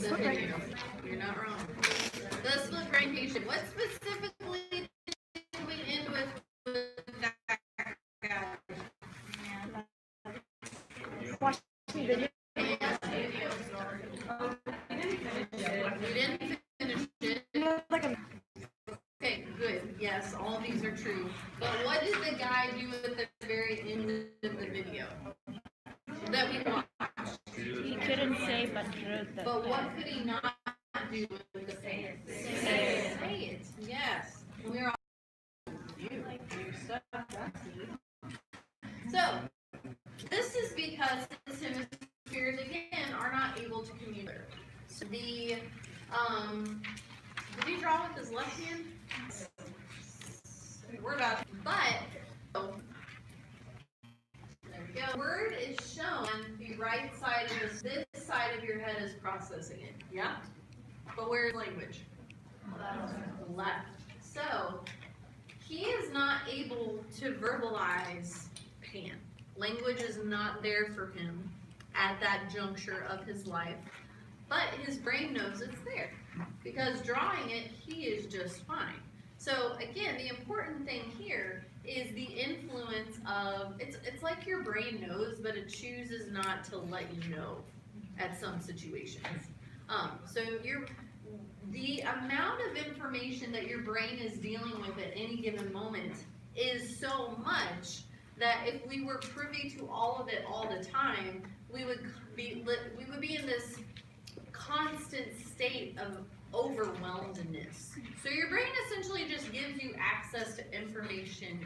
the video. You're not wrong. The split brain patient. What specifically did we end with that guy? Watching video. You didn't finish it. Okay, good. Yes, all of these are true. But what did the guy do at the very end of the video that we watched? He couldn't say, but wrote the. But what could he not do with the say it? Say it. Yes. We're all so this is because his hemispheres again are not able to communicate. So the did he draw with his left hand? We're about to, but there we go. Word is shown on the right side of this side of your head is processing it. Yeah? But where's language? Left. So he is not able to verbalize pan. Language is not there for him at that juncture of his life, but his brain knows it's there because drawing it, he is just fine. So again, the important thing here is the influence of, it's like your brain knows, but it chooses not to let you know at some situations. So the amount of information that your brain is dealing with at any given moment is so much that if we were privy to all of it all the time, we would be in this constant state of overwhelmedness. So your brain essentially just gives you access to information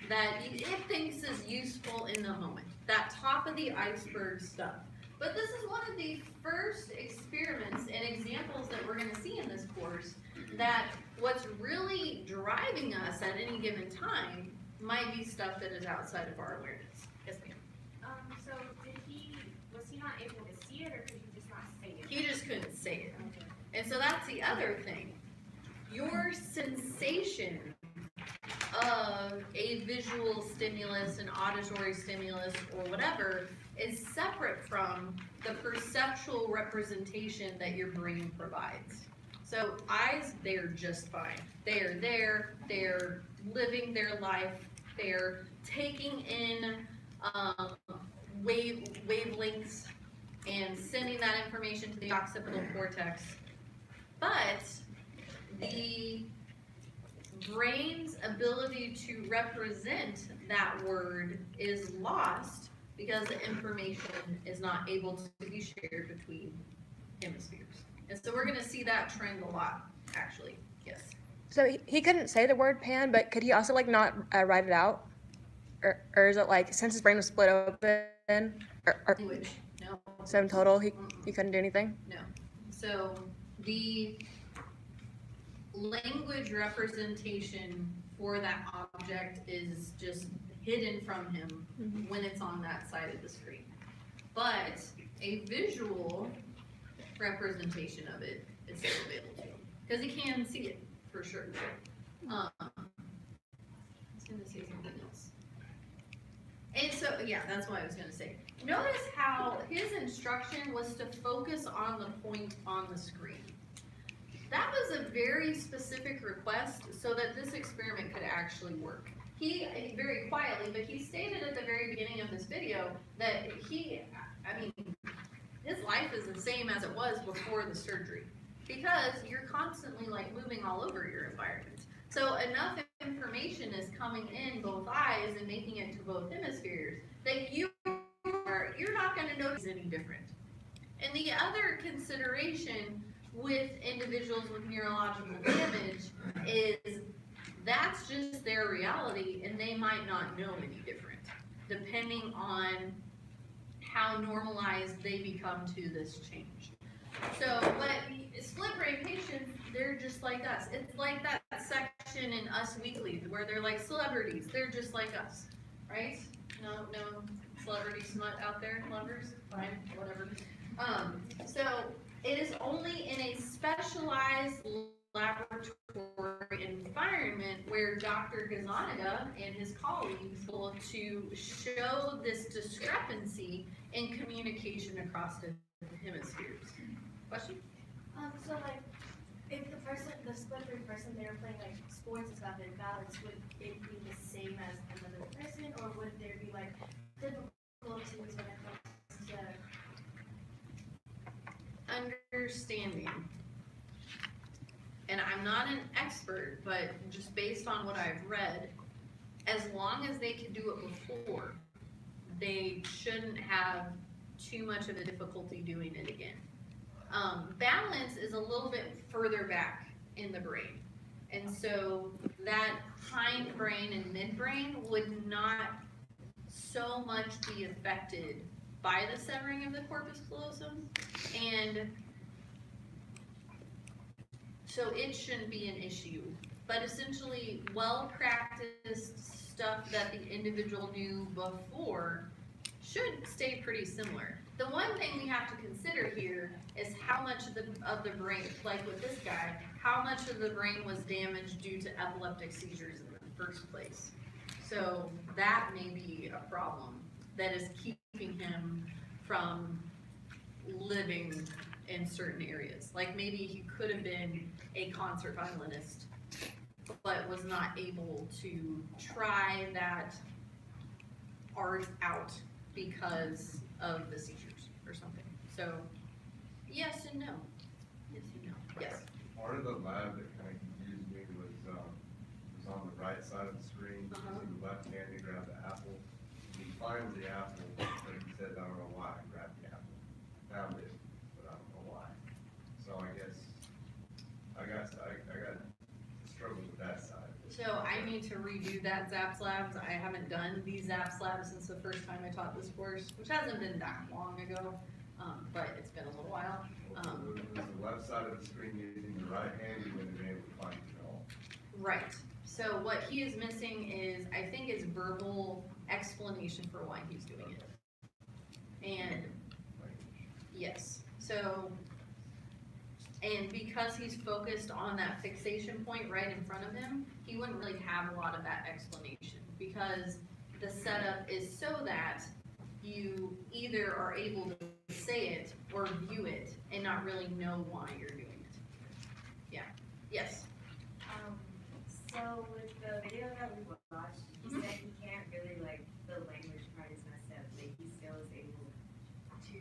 that it thinks is useful in the moment. That top of the iceberg stuff. But this is one of the first experiments and examples that we're going to see in this course that what's really driving us at any given time might be stuff that is outside of our awareness. Yes, ma'am. So was he not able to see it, or could he just not say it? He just couldn't say it. Okay. And so that's the other thing. Your sensation of a visual stimulus, an auditory stimulus, or whatever is separate from the perceptual representation that your brain provides. So eyes, they're just fine. They're there, they're living their life, they're taking in wavelengths and sending that information to the occipital cortex. But the brain's ability to represent that word is lost because the information is not able to be shared between hemispheres. And so we're going to see that trend a lot, actually. Yes. So he couldn't say the word pan, but could he also like not write it out? Or is it like, since his brain was split open, Language. No. so in total he couldn't do anything? No. So the language representation for that object is just hidden from him when it's on that side of the screen. But a visual representation of it is still available to him because he can see it for sure. I was going to say something else. And so, yeah, that's what I was going to say. Notice how his instruction was to focus on the point on the screen. That was a very specific request so that this experiment could actually work. He, very quietly, but he stated at the very beginning of this video that his life is the same as it was before the surgery because you're constantly like moving all over your environment. So enough information is coming in both eyes and making it to both hemispheres that you're not going to notice any different. And the other consideration with individuals with neurological damage is that's just their reality and they might not know any different depending on how normalized they become to this change. So, but split brain patients, they're just like us. It's like that section in Us Weekly where they're like celebrities. They're just like us, right? No celebrity smut out there, lovers? Fine, whatever. So it is only in a specialized laboratory environment where Dr. Gazaniga and his colleagues will to show this discrepancy in communication across the hemispheres. Question? So like, if the split third person, they were playing like sports and stuff in balance, would it be the same as another person, or would there be like difficulties when it comes to? Understanding. And I'm not an expert, but just based on what I've read, as long as they could do it before, they shouldn't have too much of a difficulty doing it again. Balance is a little bit further back in the brain. And so that hindbrain and midbrain would not so much be affected by the severing of the corpus callosum. And so it shouldn't be an issue. But essentially, well-practiced stuff that the individual knew before should stay pretty similar. The one thing we have to consider here is how much of the brain, like with this guy, how much of the brain was damaged due to epileptic seizures in the first place. So that may be a problem that is keeping him from living in certain areas. Like maybe he could have been a concert violinist, but was not able to try that art out because of the seizures or something. So, yes and no. Yes and no. Yes. Part of the lab that kind of confused me was on the right side of the screen. Using the left hand to grab the apple. He finds the apple, but he says, I don't know why I grabbed the apple. Found it, but I don't know why. So I guess I got struggles with that side. So I need to redo that ZAPS labs. I haven't done these ZAPS labs since the first time I taught this course, which hasn't been that long ago, but it's been a little while. Was the left side of the screen using the right hand, you wouldn't have been able to find it at all. Right. So what he is missing is, I think, is verbal explanation for why he's doing it. And yes, so, and because he's focused on that fixation point right in front of him, he wouldn't really have a lot of that explanation because the setup is so that you either are able to say it or view it and not really know why you're doing it. Yeah. Yes. So with the video that we watched, he said he can't really, like, the language part is messed up, but he still is able to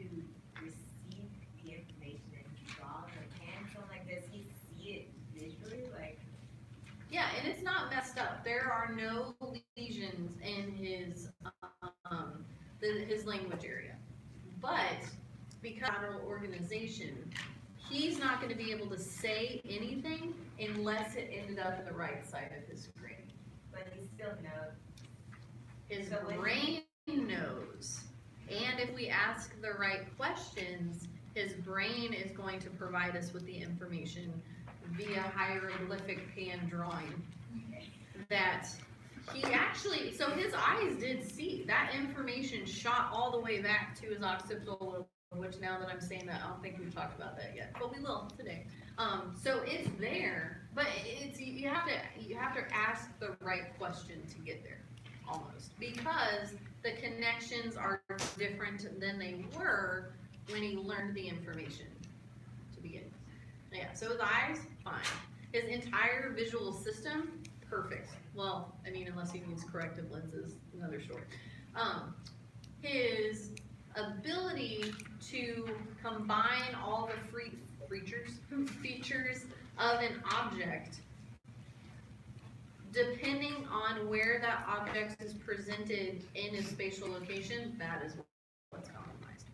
receive the information that he saw in the pan. So like, does he see it visually? Like, Yeah, and it's not messed up. There are no lesions in his his language area. But because of lateral organization, he's not going to be able to say anything unless it ended up in the right side of his screen. but he still knows. His So when brain knows. And if we ask the right questions, his brain is going to provide us with the information via hieroglyphic pan drawing that he actually, so his eyes did see. That information shot all the way back to his occipital, which now that I'm saying that, I don't think we've talked about that yet, but we will today. So it's there, but it's you have to ask the right question to get there, almost, because the connections are different than they were when he learned the information to begin with. Yeah, so his eyes, fine. His entire visual system, perfect. Well, I mean, unless he needs corrective lenses, another story. His ability to combine all the features of an object, depending on where that object is presented in its spatial location, that is what's compromised.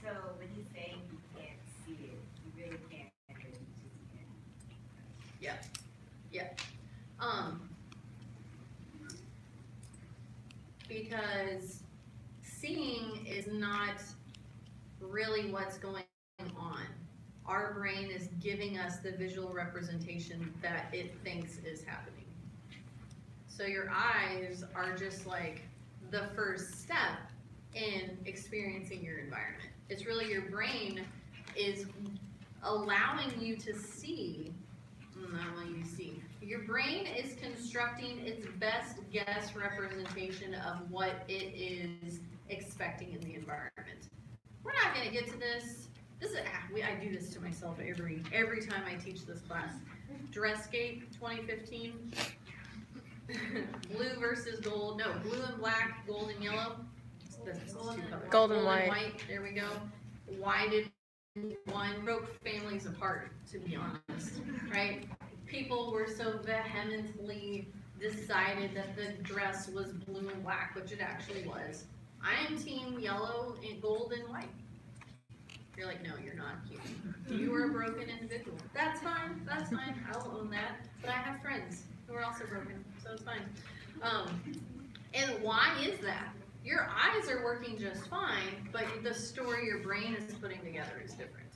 So when he's saying he can't see it, he really can't. He just can't. Yeah. Because seeing is not really what's going on. Our brain is giving us the visual representation that it thinks is happening. So your eyes are just like the first step in experiencing your environment. It's really your brain is allowing you to see. Not letting you see. Your brain is constructing its best guess representation of what it is expecting in the environment. We're not going to get to this. We I do this to myself every time I teach this class. Dressgate 2015. Blue versus gold, no, blue and black, gold and yellow. That's two colors. Gold and white. There we go. Why did one broke families apart, to be honest, right? People were so vehemently decided that the dress was blue and black, which it actually was. I am team yellow and gold and white. You're like, no, you're not. You are a broken individual. That's fine, I'll own that. But I have friends who are also broken, so it's fine. And why is that? Your eyes are working just fine, but the story your brain is putting together is different.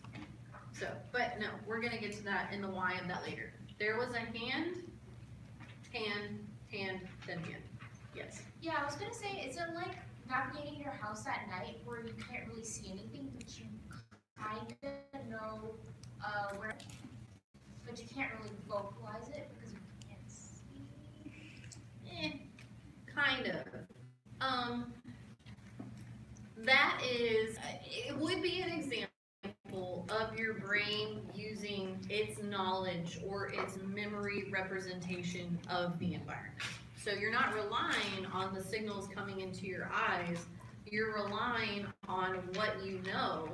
So, but no, we're gonna get to that in the why of that later. There was a hand, then hand. Yes. Yeah, I was gonna say, is it like navigating your house at night where you can't really see anything, but you kind of know where, but you can't really vocalize it because you can't see? Kind of. That is, it would be an example of your brain using its knowledge or its memory representation of the environment. So you're not relying on the signals coming into your eyes, you're relying on what you know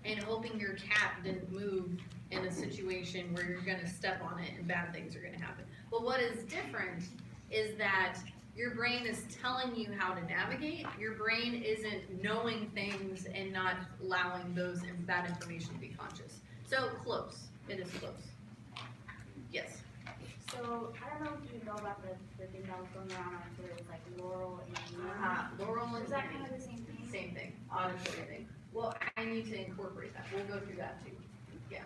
and hoping your cat didn't move in a situation where you're gonna step on it and bad things are gonna happen. But what is different is that your brain is telling you how to navigate. Your brain isn't knowing things and not allowing that information to be conscious. So close, it is close. Yes. So, I don't know if you know about the thing that was going around on Twitter with like Laurel and Laurel and is that kind of the same thing? same thing, auditory thing. Well, I need to incorporate that. We'll go through that too. Yeah.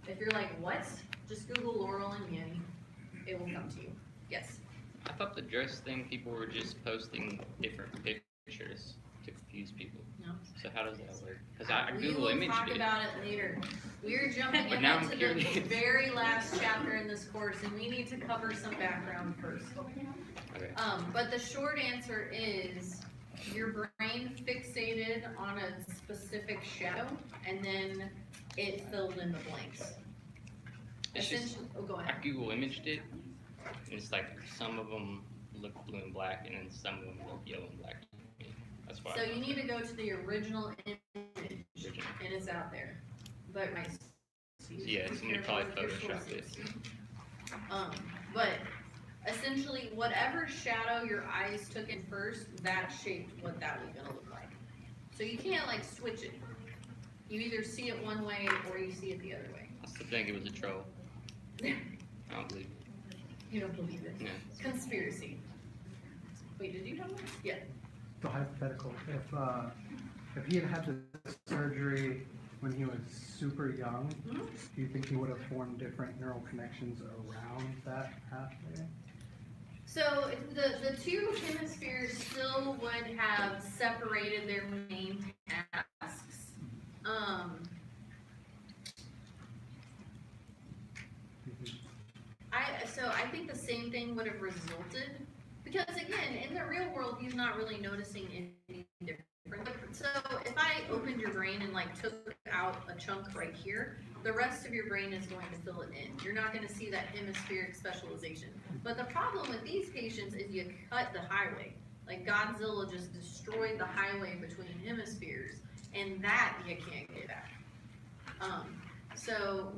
If you're like, what? Just Google Laurel and Yanny. It will come to you. Yes. I thought the dress thing, people were just posting different pictures to confuse people. No. So how does that work? Because I We Google will imaged talk it. about it later. We're jumping But now ahead I'm to the curious. very last chapter in this course, and we need to cover some background first. Okay. But the short answer is your brain fixated on a specific shadow, and then it filled in the blanks. It's just, Essentially, oh, go I ahead. Google imaged it, and it's like some of them look blue and black, and then some of them look yellow and black to me. That's why. So you need to go to the original image, Original. and it's out there. But my Yeah, somebody probably photoshopped it. But essentially, whatever shadow your eyes took in first, that shaped what that was gonna look like. So you can't like switch it. You either see it one way or you see it the other way. I still think it was a troll. I don't believe it. You don't believe it. No. Conspiracy. Wait, did you have one? Yeah. So hypothetical, if he had had the surgery when he was super young, Mhm. do you think he would have formed different neural connections around that pathway? So the two hemispheres still would have separated their main tasks. I think the same thing would have resulted, because again, in the real world, he's not really noticing any different. So if I opened your brain and like took out a chunk right here, the rest of your brain is going to fill it in. You're not going to see that hemispheric specialization. But the problem with these patients is you cut the highway. Like Godzilla just destroyed the highway between hemispheres, and that you can't get back. So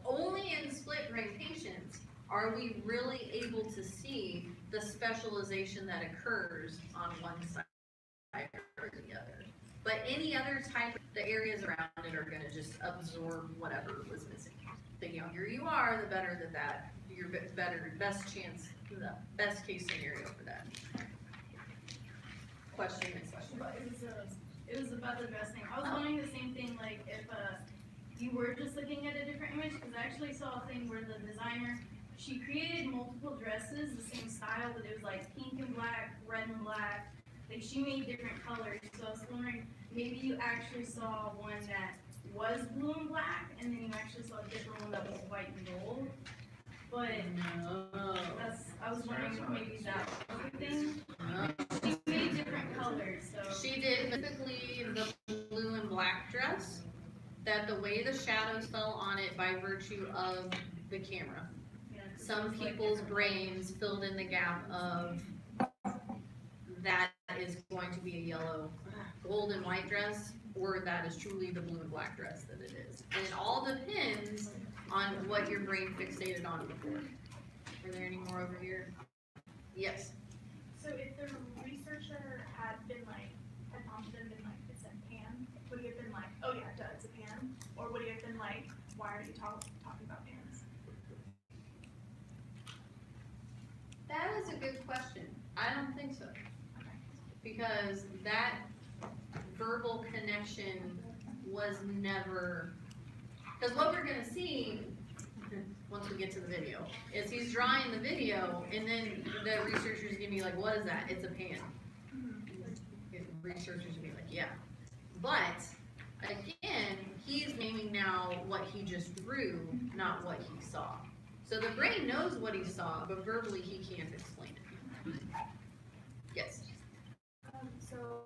only in split brain patients are we really able to see the specialization that occurs on one side or the other. But any other type, the areas around it are gonna just absorb whatever was missing. The younger you are, the better that your best chance, the best case scenario for that. Question, next question. But it was about the dress thing. I was wondering the same thing, like if you were just looking at a different image, because I actually saw a thing where the designer, she created multiple dresses, the same style, but it was like pink and black, red and black. Like she made different colors. So I was wondering, maybe you actually saw one that was blue and black, and then you actually saw a different one that was white and gold. But I was wondering if maybe that was the thing. She made different colors, so. She did, typically the blue and black that the way the shadows fell on it by virtue of the camera. Yeah, 'cause Some it's, like, people's different brains filled in the gap of that is going to be a yellow, gold and white dress, or that is truly the blue and black dress that it is. And it all depends on what your brain fixated on before. Are there any more over here? Yes. So if the researcher had been like, had prompted him been like, it's a pan, would he have been like, oh yeah, duh, it's a pan? Or would he have been like, why are you talking about pans? That is a good question. I don't think so. Because that verbal connection was never, because what we're gonna see, once we get to the video, is he's drawing the video, and then the researcher's gonna be like, what is that? It's a pan. The researcher's gonna be like, yeah. But, again, he's naming now what he just drew, not what he saw. So the brain knows what he saw, but verbally he can't explain it. Yes. So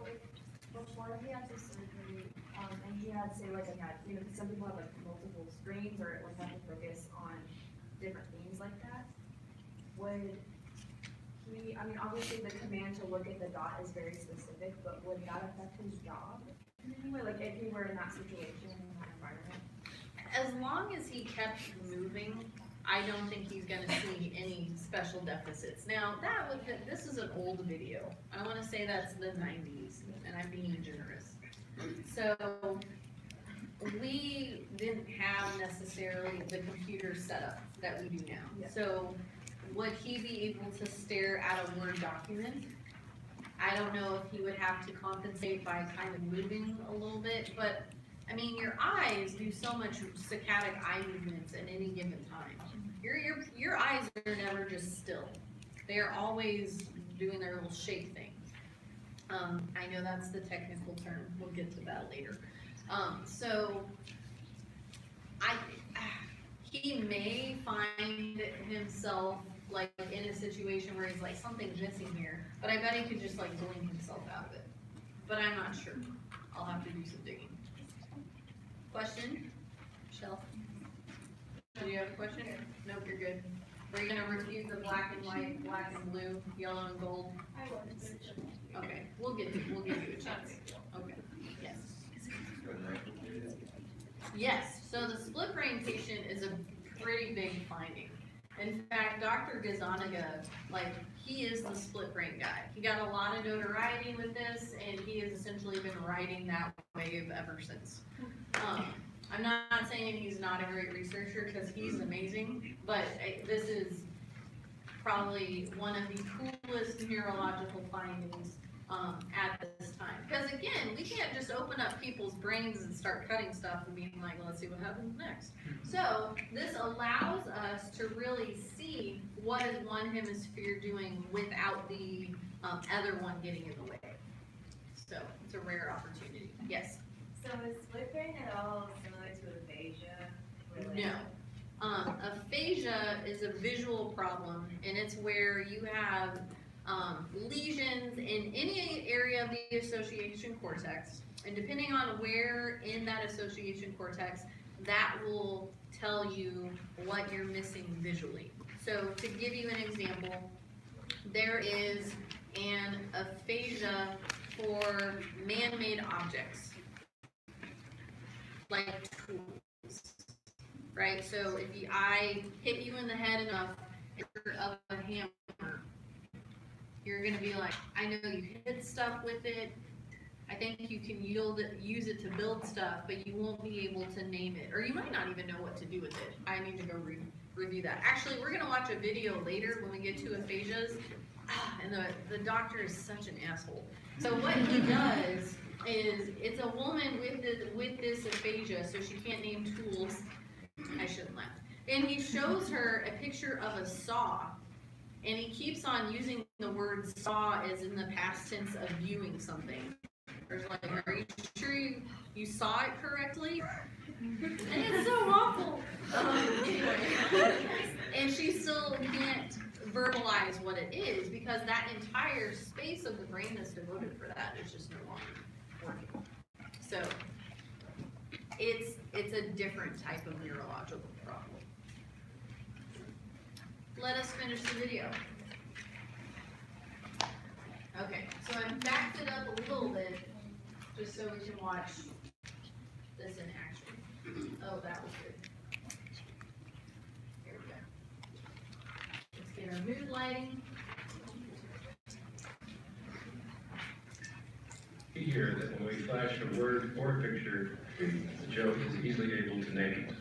if before he had the surgery, and he had say like you know, some people have like multiple screens or like have to focus on different things like that, would he, I mean, obviously the command to look at the dot is very specific, but would that affect his job in any way? Like if he were in that situation, in that environment? As long as he kept moving, I don't think he's gonna see any special deficits. Now, this is an old video. I wanna say that's the 90s, and I'm being generous. So, we didn't have necessarily the computer setup that we do now. Yeah. So, would he be able to stare at a Word document? I don't know if he would have to compensate by kind of moving a little bit, but I mean, your eyes do so much saccadic eye movements at any given time. Your eyes are never just still. They are always doing their little shake thing. I know that's the technical term. We'll get to that later. So he may find himself like in a situation where he's like, something's missing here, but I bet he could just like blink himself out of it. But I'm not sure. I'll have to do some digging. Question? Michelle? Do you have a question? Nope, you're good. Are you gonna refute the black and white, black and blue, yellow and gold? I was. Okay, we'll give you a chance. Okay, yes. Yes, so the split brain patient is a pretty big finding. In fact, Dr. Gazaniga, like, he is the split brain guy. He got a lot of notoriety with this, and he has essentially been riding that wave ever since. I'm not saying he's not a great researcher, because he's amazing, but this is probably one of the coolest neurological findings at this time. Because again, we can't just open up people's brains and start cutting stuff and being like, well, let's see what happens next. So this allows us to really see what is one hemisphere doing without the other one getting in the way. So it's a rare opportunity. Yes? So is split brain at all similar to aphasia? Or like- No. Aphasia is a visual problem, and it's where you have lesions in any area of the association cortex, and depending on where in that association cortex, that will tell you what you're missing visually. So to give you an example, there is an aphasia for man-made objects, like tools, right? So if I hit you in the head enough of a hammer, you're gonna be like, I know you hit stuff with it, I think you can use it to build stuff, but you won't be able to name it, or you might not even know what to do with it. I need to go review that. Actually, we're gonna watch a video later when we get to aphasias, and the doctor is such an asshole. So what he does is, it's a woman with this aphasia, so she can't name tools. I shouldn't laugh. And he shows her a picture of a saw, and he keeps on using the word saw as in the past tense of viewing something. There's like, are you sure you saw it correctly? And it's so awful. Anyway, and she still can't verbalize what it is, because that entire space of the brain that's devoted for that is just no longer working. So it's a different type of neurological problem. Let us finish the video. Okay, so I backed it up a little bit, just so we can watch this in action. Oh, that was good. Here we go. Let's get our mood lighting. Here that when we flash a word or a picture, the Joe is easily able to name it.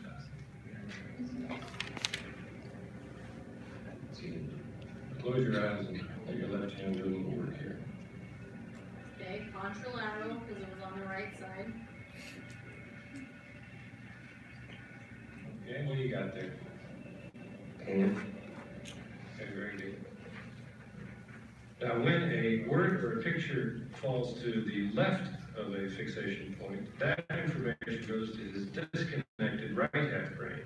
Close your eyes and let your left hand do a little work here. Okay, contralateral, because it was on the right side. Okay, what do you got there? And Okay, very good. Now, when a word or a picture falls to the left of a fixation point, that information goes to his disconnected right half brain.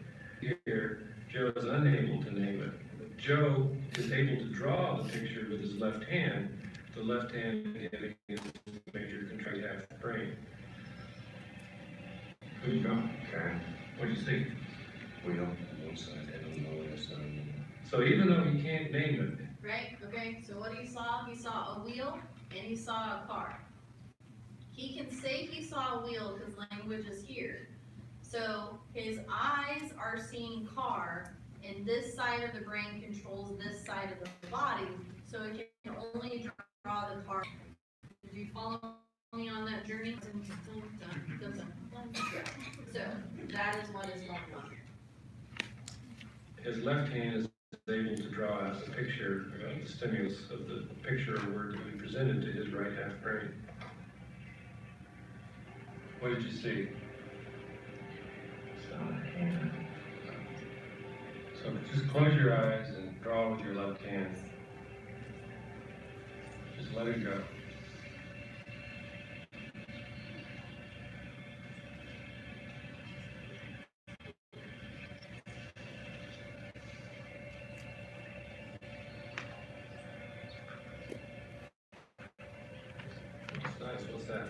Here, Joe is unable to name it. Joe is able to draw the picture with his left hand, the left hand giving his major contract half brain. Who you draw? okay, What do you see? wheel, one side, head on the other side. So even though he can't name it, Right, okay, so what he saw? He saw a wheel and he saw a car. He can say he saw a wheel because language is here. So his eyes are seeing car, and this side of the brain controls this side of the body, so it can only draw the car. Did you follow me on that journey? So that is what is going on. his left hand is able to draw out the picture, the stimulus of the picture or word to be presented to his right half brain. What did you see? So just close your eyes and draw with your left hand. Just let it go. Nice, what's that?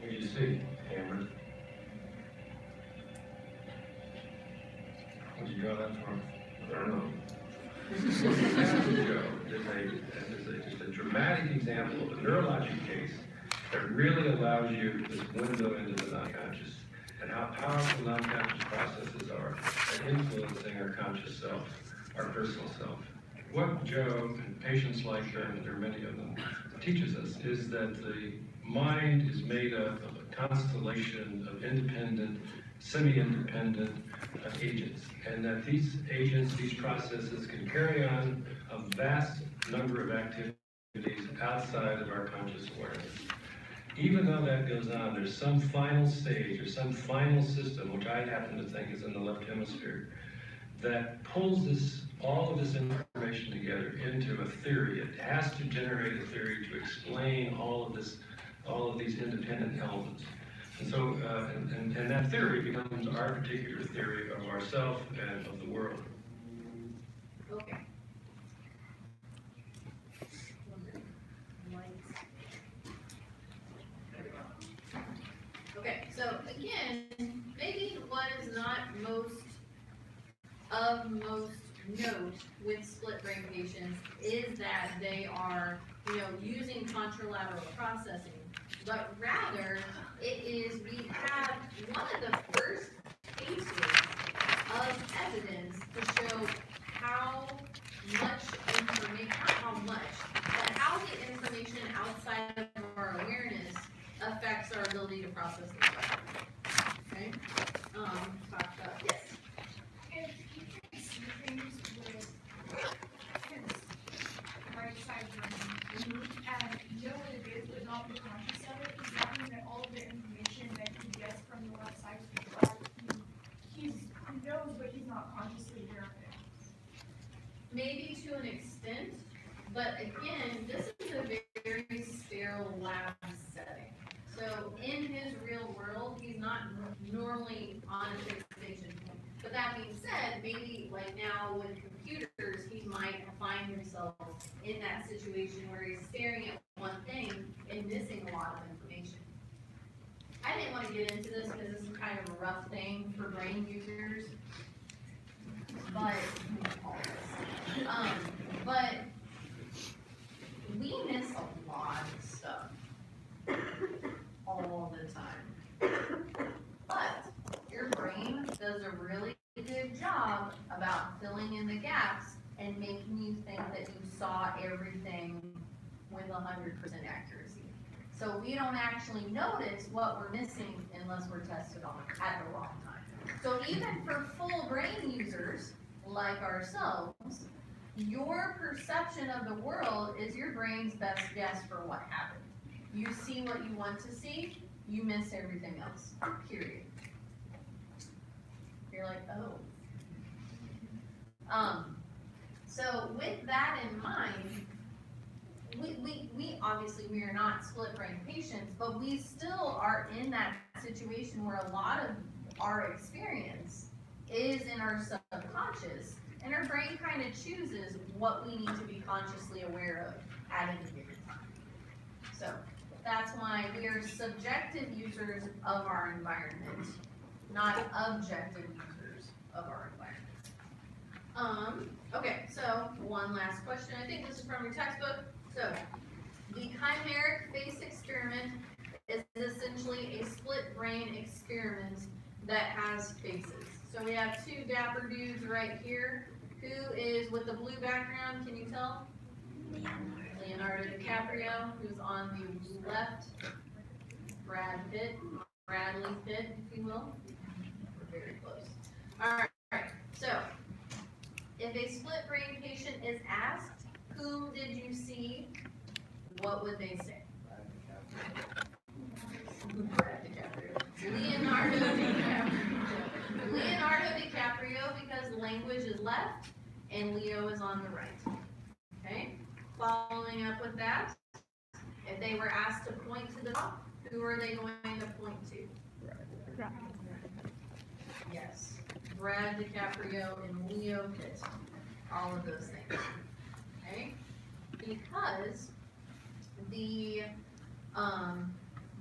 What do you see, Hammer? What did you draw that from? I don't know. Joe is just a dramatic example of a neurologic case that really allows you this window into the non-conscious and how powerful non-conscious processes are at influencing our conscious self, our personal self. What Joe and patients like him, and there are many of them, teaches us is that the mind is made up of a constellation of independent, semi-independent agents, and that these agents, these processes can carry on a vast number of activities outside of our conscious awareness. Even though that goes on, there's some final stage or some final system, which I happen to think is in the left hemisphere, that pulls all of this information together into a theory. It has to generate a theory to explain all of these independent elements. And so, and that theory becomes our particular theory of ourself and of the world. Okay. Okay, so again, maybe what is not most note with split brain patients is that they are, using contralateral processing, but rather it is, we have one of the first cases of evidence to show how much information, not how much, but how the information outside of our awareness affects our ability to process the environment. Okay? Talk about, yes. If you can see things with his right side brain, and know what it is, but not be conscious of it, does that mean that all of the information that he gets from the left side he knows, but he's not consciously aware of it? Maybe to an extent, but again, this is a very sterile lab setting. So in his real world, he's not normally on a fixation point. But that being said, maybe like now with computers, he might find himself in that situation where he's staring at one thing and missing a lot of information. I didn't want to get into this because this is kind of a rough thing for brain users. But, but we miss a lot of stuff all the time. But your brain does a really good job about filling in the gaps and making you think that you saw everything with 100% accuracy. So we don't actually notice what we're missing unless we're tested on at the wrong time. So even for full brain users like ourselves, your perception of the world is your brain's best guess for what happened. You see what you want to see, you miss everything else, period. You're like, oh. So with that in mind, we obviously, we are not split brain patients, but we still are in that situation where a lot of our experience is in our subconscious, and our brain kind of chooses what we need to be consciously aware of at any given time. So that's why we are subjective users of our environment, not objective users of our environment. Okay, so one last question. I think this is from your textbook. So the chimeric face experiment is essentially a split brain experiment that has faces. So we have two dapper dudes right here. Who is with the blue background? Can you tell? Leonardo DiCaprio, who's on the left. Bradley Pitt, if you will. We're very close. All right. So if a split brain patient is asked, whom did you see? What would they say? Leonardo DiCaprio. Leonardo DiCaprio, because language is left and Leo is on the right. Okay? Following up with that, if they were asked to point to the top, who are they going to point to? Yes. Brad DiCaprio and Leo Pitt. All of those things. Okay? Because the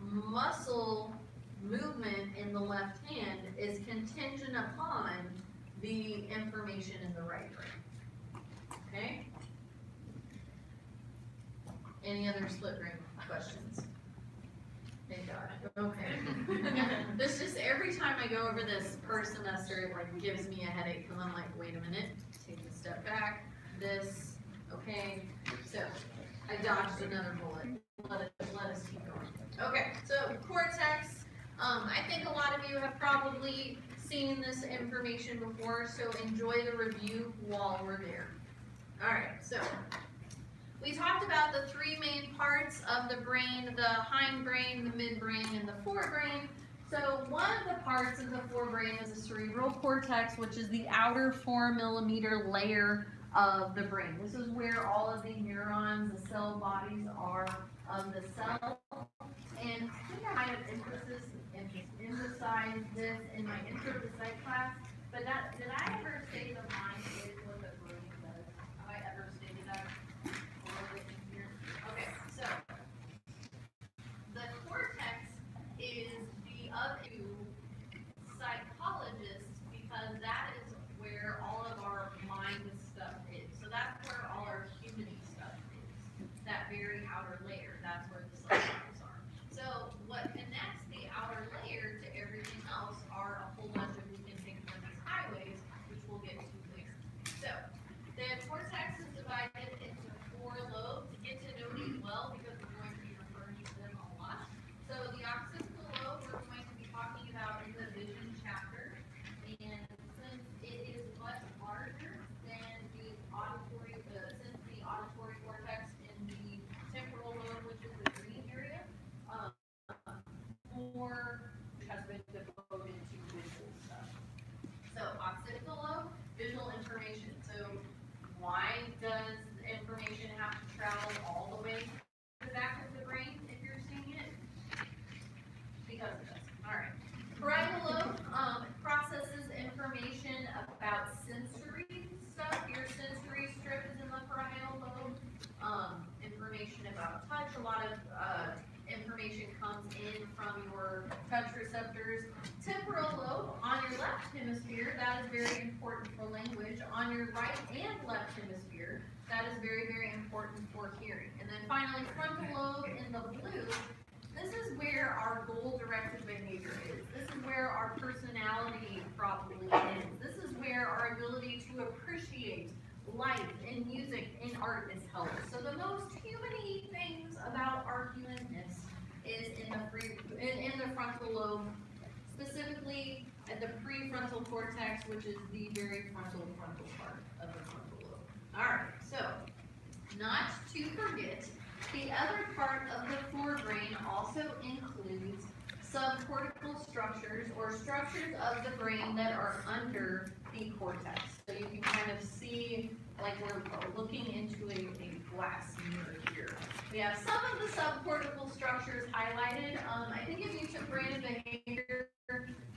muscle movement in the left hand is contingent upon the information in the right brain. Okay? Any other split brain questions? Thank God. Okay. This just, every time I go over this per semester, it like gives me a headache because I'm like, wait a minute, take a step back. This, okay. So I dodged another bullet. Let us keep going. Okay, so cortex. I think a lot of you have probably seen this information before, so enjoy the review while we're there. All right, so we talked about the three main parts of the brain: the hindbrain, the midbrain, and the forebrain. So one of the parts of the forebrain is the cerebral cortex, which is the outer 4 millimeter layer of the brain. This is where all of the neurons, the cell bodies are of the cell. And I think I might have emphasized this in my intro to Psych class, but did I ever say the mind is what the brain does? Have I ever stated that a little bit in here? Okay, so the cortex is the up to psychologists because that is where all of our mind stuff is. So that's where all our human stuff is. That very outer layer, that's where the receptors. Temporal lobe on your left hemisphere, that is very important for language. On your right and left hemisphere, that is very, very important for hearing. And then finally, frontal lobe in the blue, this is where our goal-directed behavior is. This is where our personality probably is. This is where our ability to appreciate life and music and art is held. So the most human-y things about our humanness is in the frontal lobe, specifically at the prefrontal cortex, which is the very frontal part of the frontal lobe. All right, so not to forget, the other part of the forebrain also includes subcortical structures, or structures of the brain that are under the cortex. So you can kind of see, like we're looking into a glass mirror here. We have some of the subcortical structures highlighted. I think if you took brain and behavior,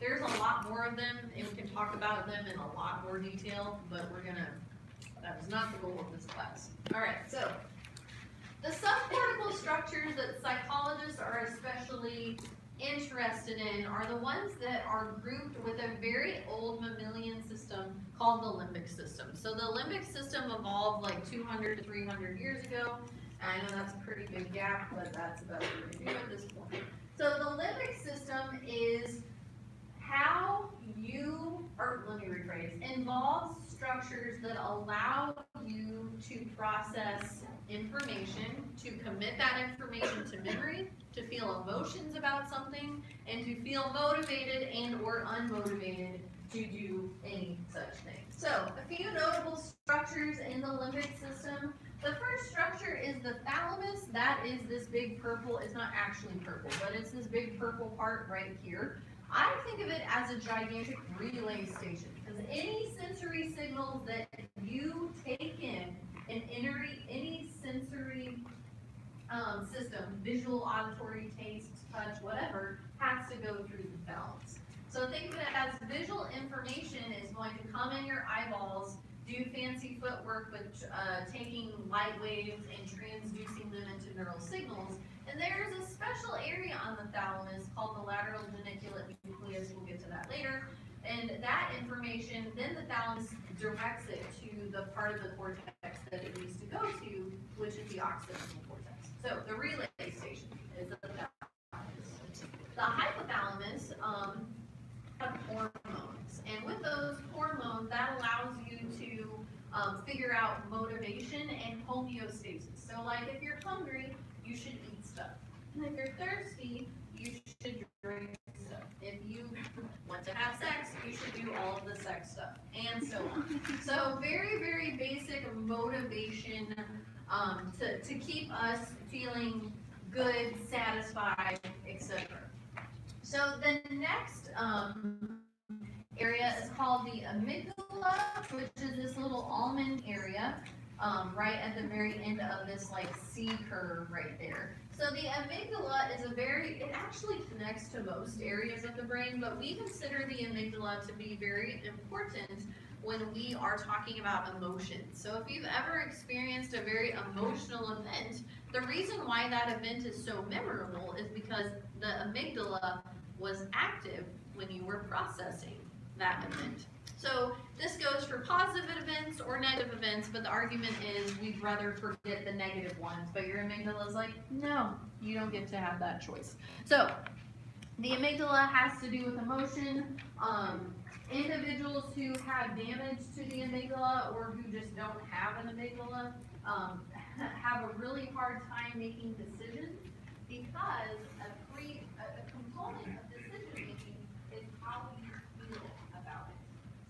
there's a lot more of them, and we can talk about them in a lot more detail, but that was not the goal of this class. All right, so the subcortical structures that psychologists are especially interested in are the ones that are grouped with a very old mammalian system called the limbic system. So the limbic system evolved like 200 to 300 years ago. I know that's a pretty big gap, but that's about what we do at this point. So the limbic system is how let me rephrase, involves structures that allow you to process information, to commit that information to memory, to feel emotions about something, and to feel motivated and or unmotivated to do any such thing. So, a few notable structures in the limbic system. The first structure is the thalamus. That is this big purple, it's not actually purple, but it's this big purple part right here. I think of it as a gigantic relay station, because any sensory signals that you take in any sensory system, visual, auditory, taste, touch, whatever, has to go through the thalamus. So think of it as visual information is going to come in your eyeballs, do fancy footwork with taking light waves and transducing them into neural signals. And there's a special area on the thalamus called the lateral geniculate nucleus. We'll get to that later. And that information, then the thalamus directs it to the part of the cortex that it needs to go to, which is the occipital cortex. So the relay station is the thalamus. The hypothalamus have hormones. And with those hormones, that allows you to figure out motivation and homeostasis. So like if you're hungry, you should eat stuff. And if you're thirsty, you should drink stuff. If you want to have sex, you should do all of the sex stuff, and so on. So very, very basic motivation to keep us feeling good, satisfied, etc. So the next area is called the amygdala, which is this little almond area right at the very end of this like C curve right there. So the amygdala is it actually connects to most areas of the brain, but we consider the amygdala to be very important when we are talking about emotions. So if you've ever experienced a very emotional event, the reason why that event is so memorable is because the amygdala was active when you were processing that event. So this goes for positive events or negative events, but the argument is we'd rather forget the negative ones, but your amygdala is like, no, you don't get to have that choice. So the amygdala has to do with emotion. Individuals who have damage to the amygdala or who just don't have an amygdala have a really hard time making decisions because a component of decision making is how you feel about it.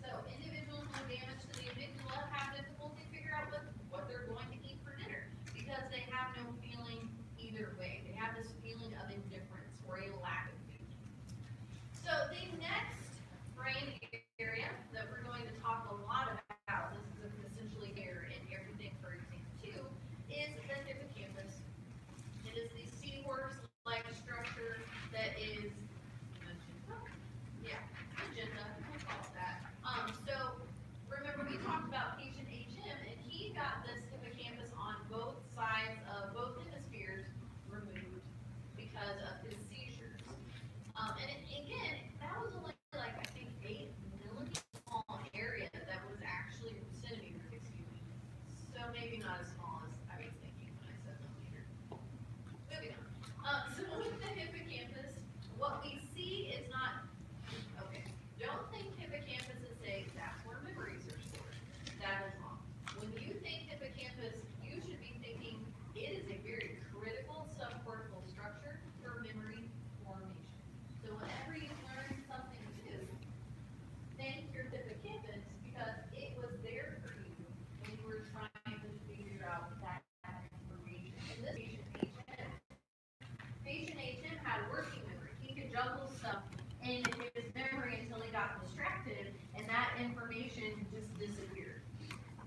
So individuals with damage to the amygdala have difficulty figuring out what they're going to eat for dinner because they have no feeling either way. They have this feeling of indifference or a lack of feeling. So the next brain area that we're going to talk a lot about, this is essentially here in everything for exam 2, is the hippocampus. It is the So with the hippocampus, what we see is not, okay, don't think hippocampus and say that's where memories are stored. That is wrong. When you think hippocampus, you should be thinking it is a very critical subcortical structure for memory formation. So whenever you learn something new, thank your hippocampus because it was there for you when you were trying to figure out that information. In this patient HM had working memory. He could juggle stuff in his memory until he got distracted, and that information just disappeared.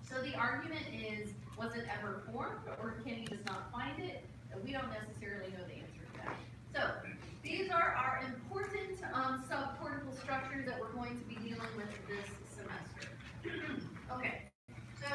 So the argument is, was it ever formed, or can he just not find it? We don't necessarily know the answer to that. So these are our important subcortical structures that we're going to be dealing with this semester. Okay, so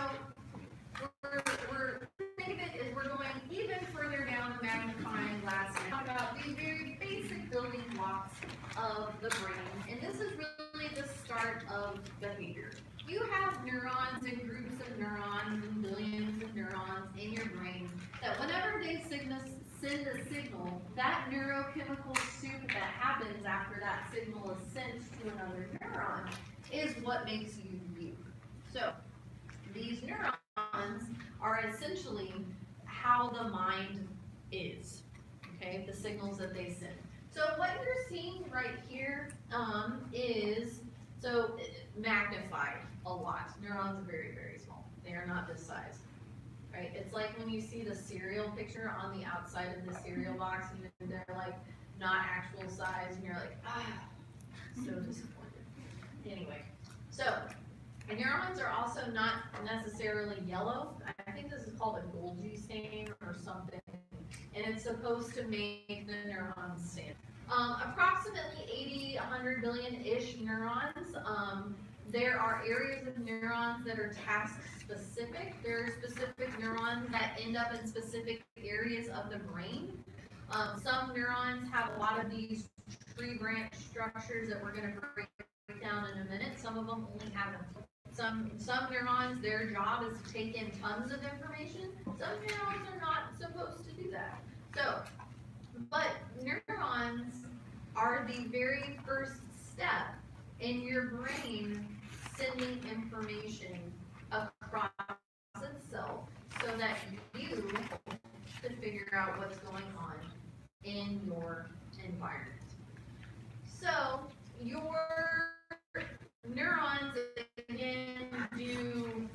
we're think of it as we're going even further down the magnifying glass and talk about these very basic building blocks of the brain. And this is really the start of behavior. You have neurons and groups of neurons and billions of neurons in your brain that whenever they send a signal, that neurochemical soup that happens after that signal is sent to another neuron is what makes you you. So these neurons are essentially how the mind is, okay, the signals that they send. So what you're seeing right here is, so magnified a lot. Neurons are very, very small. They are not this size, right? It's like when you see the cereal picture on the outside of the cereal box and they're like not actual size and you're like, so disappointed. Anyway, so neurons are also not necessarily yellow. I think this is called a Golgi stain or something, and it's supposed to make the neurons stand. Approximately 80, 100 billion-ish neurons. There are areas of neurons that are task specific. There are specific neurons that end up in specific areas of the brain. Some neurons have a lot of these tree branch structures that we're going to break down in a minute. Some of them only have some neurons, their job is to take in tons of information. Some neurons are not supposed to do that. So, but neurons are the very first step in your brain sending information across itself so that you can figure out what's going on in your environment. So, your neurons, again, do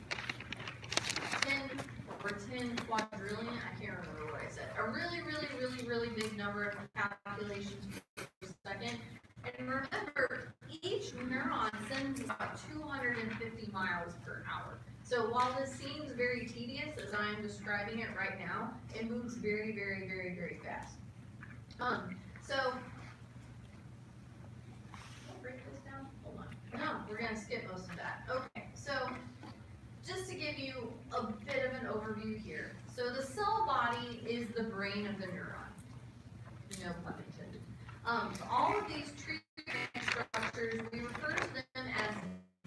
10 quadrillion, I can't remember what I said, a really, really, really, really big number of calculations per second. And remember, each neuron sends about 250 miles per hour. So while this seems very tedious as I am describing it right now, it moves very, very, very, very fast. So break this down? Hold on. No, we're going to skip most of that. Okay, so just to give you a bit of an overview here. So the cell body is the brain of the neuron. No pun intended. All of these tree structures, we refer to them as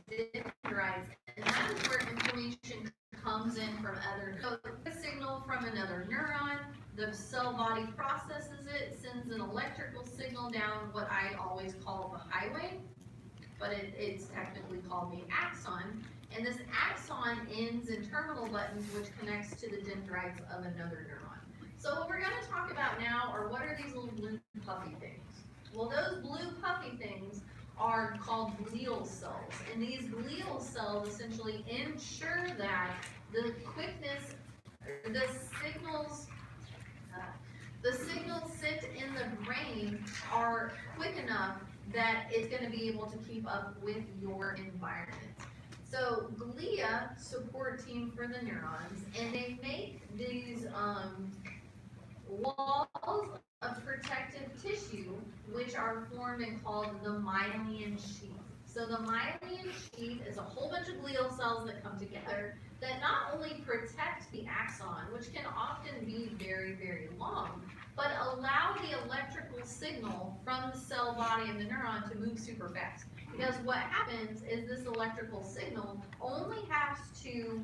dendrites, and that is where information comes in from other. So a signal from another neuron, the cell body processes it, sends an electrical signal down what I always call the highway, but it's technically called the axon. And this axon ends in terminal buttons, which connects to the dendrites of another neuron. So what we're going to talk about now are what are these little blue puffy things? Well, those blue puffy things are called glial cells. And these glial cells essentially ensure that the quickness, the signals sent in the brain are quick enough that it's going to be able to keep up with your environment. So glia support team for the neurons, and they make these walls of protective tissue, which are formed and called the myelin sheath. So the myelin sheath is a whole bunch of glial cells that come together that not only protect the axon, which can often be very, very long, but allow the electrical signal from the cell body of the neuron to move super fast. Because what happens is this electrical signal only has to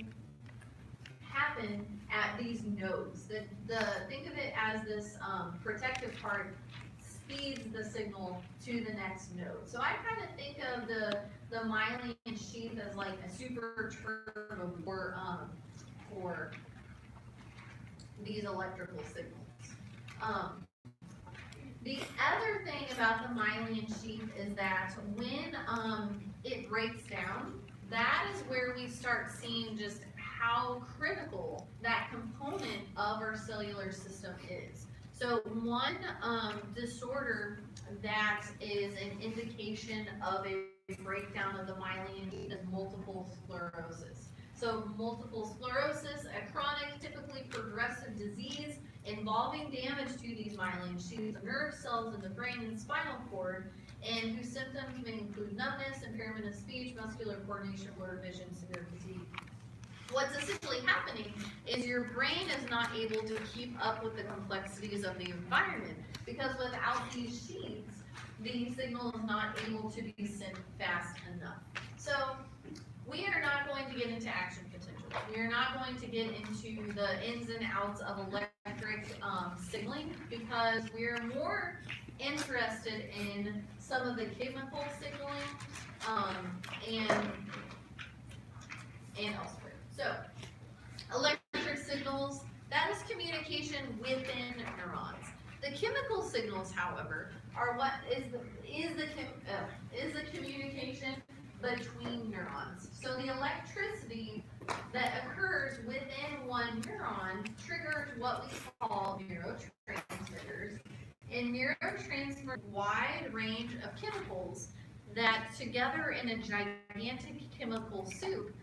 happen at these nodes. Think of it as this protective part speeds the signal to the next node. So I kind of think of the myelin sheath as like a super turbo for these electrical signals. The other thing about the myelin sheath is that when it breaks down, that is where we start seeing just how critical that component of our cellular system is. So one disorder that is an indication of a breakdown of the myelin sheath is multiple sclerosis. So multiple sclerosis, a chronic, typically progressive disease involving damage to these myelin sheaths, nerve cells in the brain and spinal cord, and whose symptoms may include numbness, impairment of speech, muscular coordination, blurred vision, severe fatigue. What's essentially happening is your brain is not able to keep up with the complexities of the environment, because without these sheaths, the signal is not able to be sent fast enough. So we are not going to get into action potential. We are not going to get into the ins and outs of electric signaling, because we are more interested in some of the chemical signaling and elsewhere. So electric signals, that is communication within neurons. The chemical signals, however, are what is the communication between neurons. So the electricity that occurs within one neuron triggers what we call neurotransmitters. And neurotransmitters a wide range of chemicals that together in a gigantic chemical soup,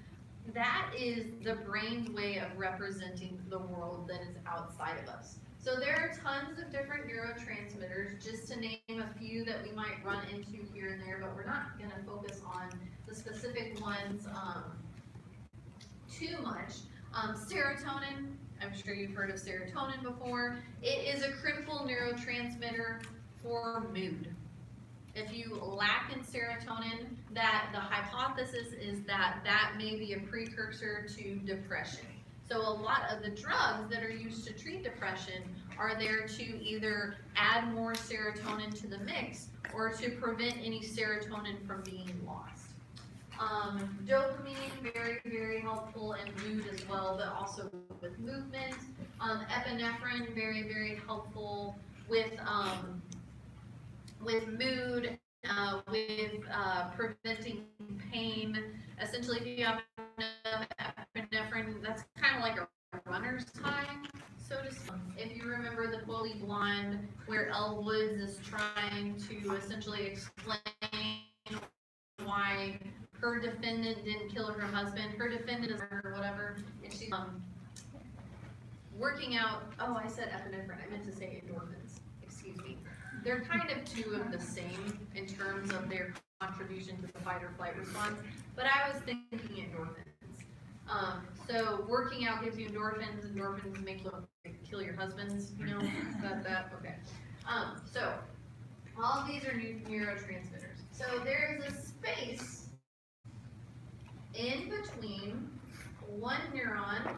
that is the brain's way of representing the world that is outside of us. So there are tons of different neurotransmitters, just to name a few that we might run into here and there, but we're not going to focus on the specific ones too much. Serotonin, I'm sure you've heard of serotonin before. It is a critical neurotransmitter for mood. If you lack in serotonin, that the hypothesis is that that may be a precursor to depression. So a lot of the drugs that are used to treat depression are there to either add more serotonin to the mix or to prevent any serotonin from being lost. Dopamine, very, very helpful in mood as well, but also with movement. Epinephrine, very, very helpful with mood, with preventing pain. Essentially, if you have enough epinephrine, that's kind of like a runner's high, so to speak. If you remember the Bully Blonde, where Elle Woods is trying to essentially explain why her defendant didn't kill her husband, her defendant is her or whatever, and she's working out. Oh, I said epinephrine, I meant to say endorphins, excuse me. They're kind of two of the same in terms of their contribution to the fight or flight response, but I was thinking endorphins. So working out gives you endorphins, endorphins make you kill your husbands, you know, okay. So all of these are neurotransmitters. So there's a space in between one neuron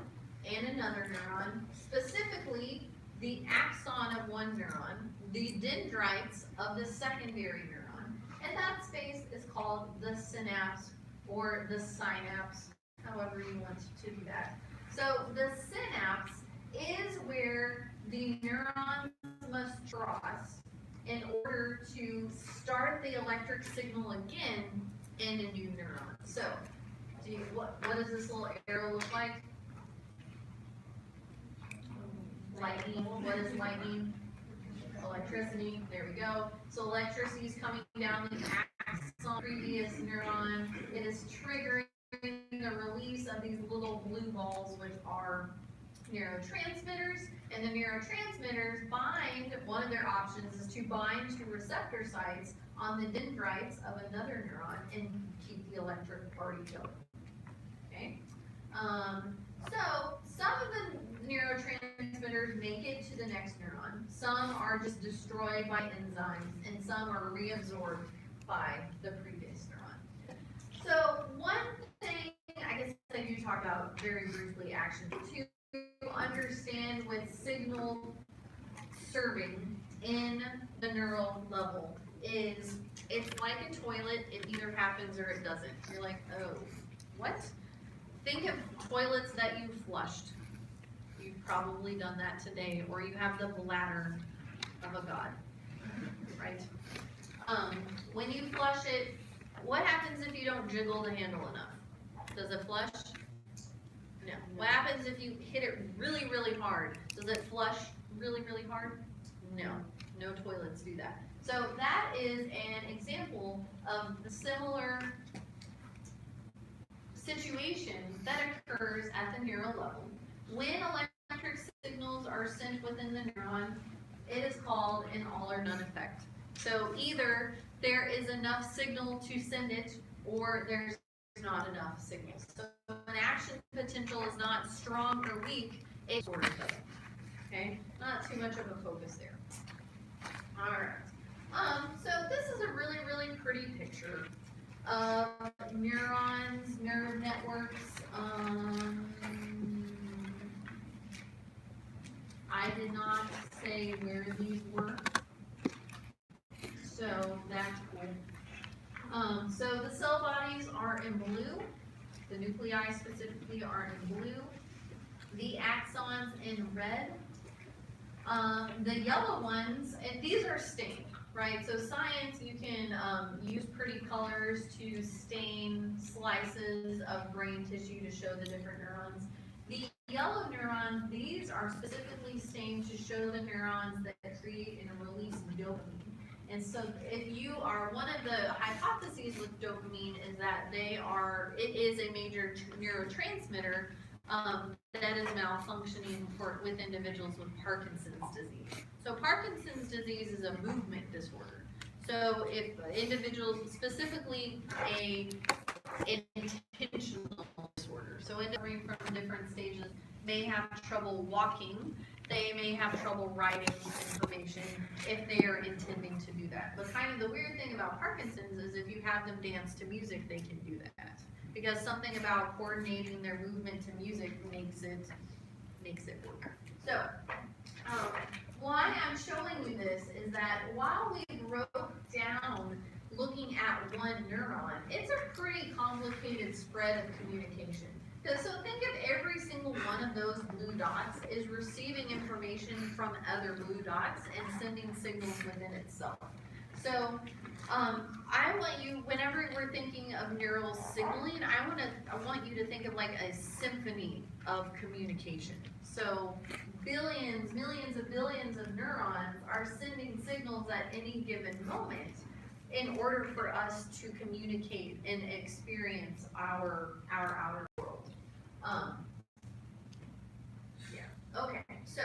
and another neuron, specifically the axon of one neuron, the dendrites of the secondary neuron, and that space is called the synapse or the synapse, however you want to do that. So the synapse is where the neurons must cross in order to start the electric signal again in a new neuron. So, what does this little arrow look like? Lightning. What is lightning? Electricity. There we go. So electricity is coming down the axon, previous neuron. It is triggering the release of these little blue balls, which are neurotransmitters, and the neurotransmitters bind, one of their options is to bind to receptor sites on the dendrites of another neuron and keep the electric party going. Okay? So some of the neurotransmitters make it to the next neuron, some are just destroyed by enzymes, and some are reabsorbed by the previous neuron. So one thing I guess I do talk about very briefly action. To understand with signal serving in the neural level is, it's like a toilet, it either happens or it doesn't. You're like, oh, what? Think of toilets that you flushed. You've probably done that today, or you have the bladder of a god, right? When you flush it, what happens if you don't jiggle the handle enough? Does it flush? No. What happens if you hit it really, really hard? Does it flush really, really hard? No. No toilets do that. So that is an example of the similar situation that occurs at the neural level. When electric signals are sent within the neuron, it is called an all or none effect. So either there is enough signal to send it, or there's not enough signal. So when action potential is not strong or weak, it sort of doesn't. Okay? Not too much of a focus there. Alright. So this is a really, really pretty picture of neurons, nerve networks. I did not say where these were, so that's cool. So the cell bodies are in blue, the nuclei specifically are in blue, the axons in red, the yellow ones, and these are stained, right? So science, you can use pretty colors to stain slices of brain tissue to show the different neurons. The yellow neurons, these are specifically stained to show the neurons that create and release dopamine. And so if you are, one of the hypotheses with dopamine is that it is a major neurotransmitter that is malfunctioning with individuals with Parkinson's disease. So Parkinson's disease is a movement disorder. So if individuals, specifically a intentional disorder, so individuals from different stages may have trouble walking, they may have trouble writing information if they are intending to do that. But kind of the weird thing about Parkinson's is if you have them dance to music, they can do that. Because something about coordinating their movement to music makes it work. So, why I'm showing you this is that while we broke down looking at one neuron, it's a pretty complicated spread of communication. So think of every single one of those blue dots is receiving information from other blue dots and sending signals within itself. So I want you, whenever we're thinking of neural signaling, I want you to think of like a symphony of communication. So billions, millions of billions of neurons are sending signals at any given moment in order for us to communicate and experience our outer world. Okay, so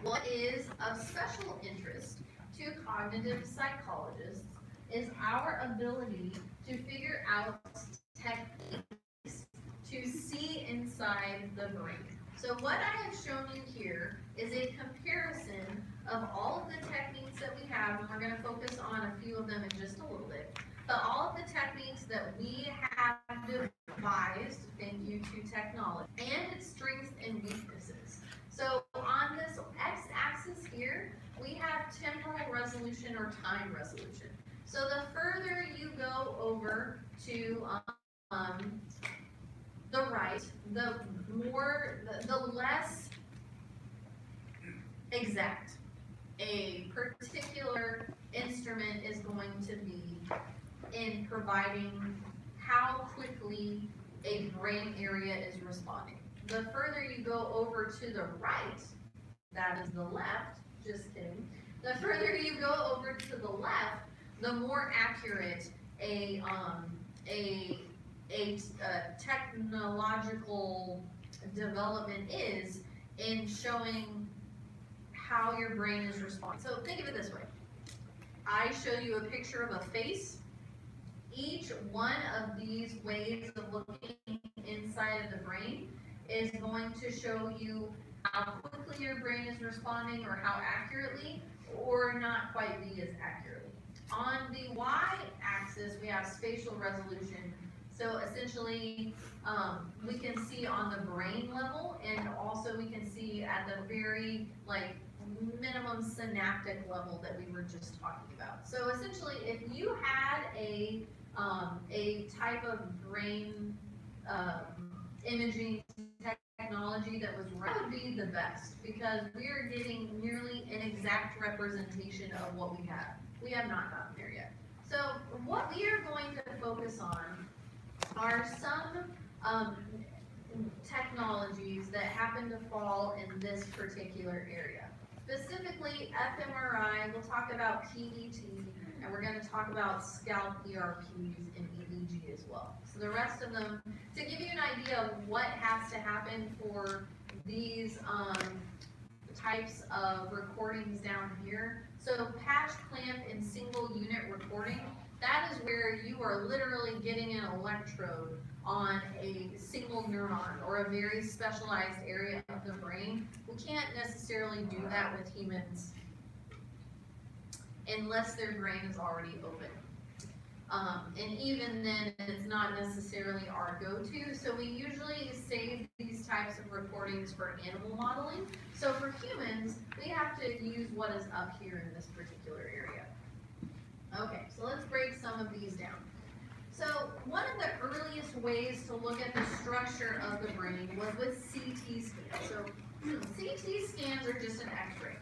what is of special interest to cognitive psychologists is our ability to figure out techniques to see inside the brain. So what I have shown you here is a comparison of all of the techniques that we have, and we're going to focus on a few of them in just a little bit, but all of the techniques that we have devised, thank you to technology, and its strengths and weaknesses. So on this x-axis here, we have temporal resolution or time resolution. So the further you go over to the right, the less exact a particular instrument is going to be in providing how quickly a brain area is responding. The further you go over to the right, that is the left, just kidding. The further you go over to the left, the more accurate a technological development is in showing how your brain is responding. So think of it this way. I show you a picture of a face. Each one of these ways of looking inside of the brain is going to show you how quickly your brain is responding or how accurately, or not quite be as accurately. On the y-axis, we have spatial resolution. So essentially, we can see on the brain level, and also we can see at the very, like, minimum synaptic level that we were just talking about. So essentially, if you had a type of brain, imaging technology that would be the best, because we are getting nearly an exact representation of what we have. We have not gotten there yet. So what we are going to focus on are some technologies that happen to fall in this particular area. Specifically, fMRI, we'll talk about PET, and we're going to talk about scalp ERPs and EEG as well. So the rest of them, to give you an idea of what has to happen for these types of recordings down here. So patch, clamp, and single unit recording, that is where you are literally getting an electrode on a single neuron or a very specialized area of the brain. We can't necessarily do that with humans unless their brain is already open. And even then, it's not necessarily our go-to, so we usually save these types of recordings for animal modeling. So for humans, we have to use what is up here in this particular area. Okay, so let's break some of these down. So one of the earliest ways to look at the structure of the brain was with CT scans. So CT scans are just an X-ray,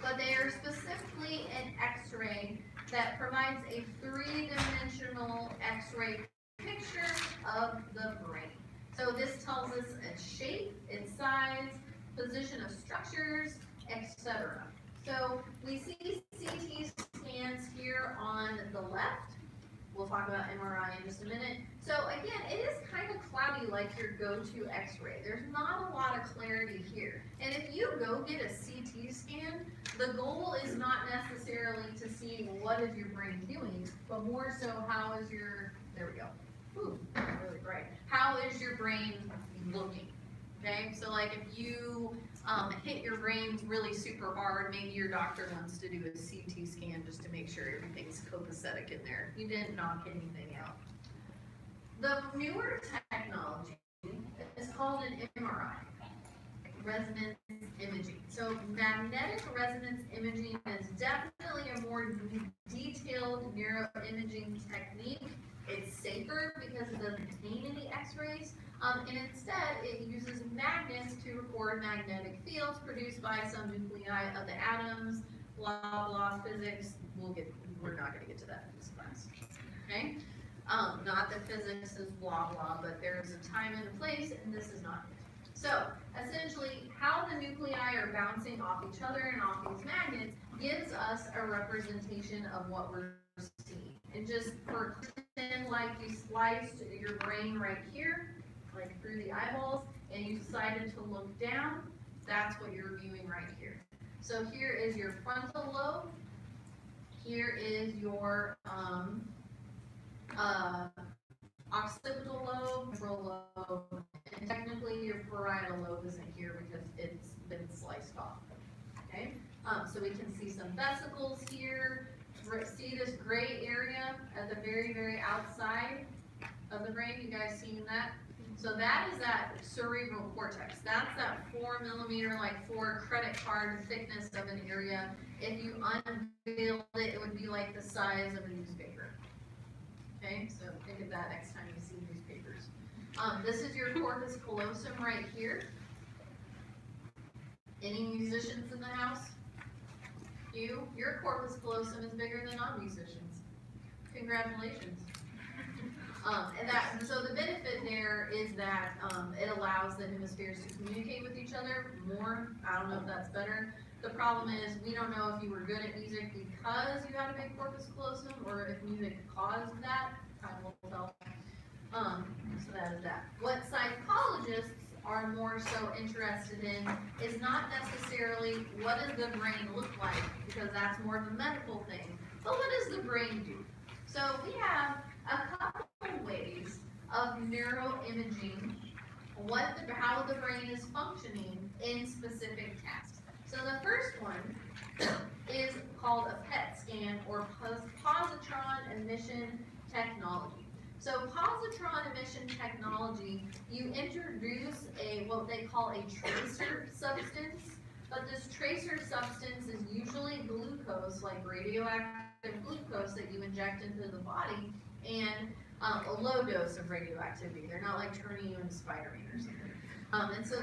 but they are specifically an X-ray that provides a three-dimensional X-ray picture of the brain. So this tells us its shape, its size, position of structures, etc. So we see CT scans here on the left. We'll talk about MRI in just a minute. So again, it is kind of cloudy like your go-to X-ray. There's not a lot of clarity here. And if you go get a CT scan, the goal is not necessarily to see what is your brain doing, but more so how is your, there we go, ooh, really bright. How is your brain looking? Okay, so like if you hit your brain really super hard, maybe your doctor wants to do a CT scan just to make sure everything's copacetic in there. You didn't knock anything out. The newer technology is called an MRI, resonance imaging. So magnetic resonance imaging is definitely a more detailed neuroimaging technique. It's safer because it doesn't contain any X-rays. And instead, it uses magnets to record magnetic fields produced by some nuclei of the atoms, blah, blah, physics. We're not going to get to that in this class, okay? Not that physics is blah, blah, but there's a time and a place, and this is not it. So, essentially, how the nuclei are bouncing off each other and off these magnets gives us a representation of what we're seeing. And just for pretend like you sliced your brain right here, like through the eyeballs, and you decided to look down, that's what you're viewing right here. So here is your frontal lobe, here is your occipital lobe, temporal lobe, and technically your parietal lobe isn't here because it's been sliced off. Okay, so we can see some vesicles here. See this gray area at the very, very outside of the brain? You guys seen that? So that is that cerebral cortex. That's that 4 millimeter, like 4 credit card thickness of an area. If you unveiled it, it would be like the size of a newspaper. Okay, so think of that next time you see newspapers. This is your corpus callosum right here. Any musicians in the house? Your corpus callosum is bigger than non-musicians. Congratulations. So the benefit there is that it allows the hemispheres to communicate with each other more. I don't know if that's better. The problem is we don't know if you were good at music because you had a big corpus callosum or if music caused that. Time will tell. So that is that. What psychologists are more so interested in is not necessarily what does the brain look like, because that's more of a medical thing, but what does the brain do? So we have a couple ways of neuroimaging how the brain is functioning in specific tasks. So the first one is called a PET scan, or positron emission technology. So positron emission technology, you introduce what they call a tracer substance, but this tracer substance is usually glucose, like radioactive glucose that you inject into the body, and a low dose of radioactivity. They're not like turning you into Spider-Man or something. And so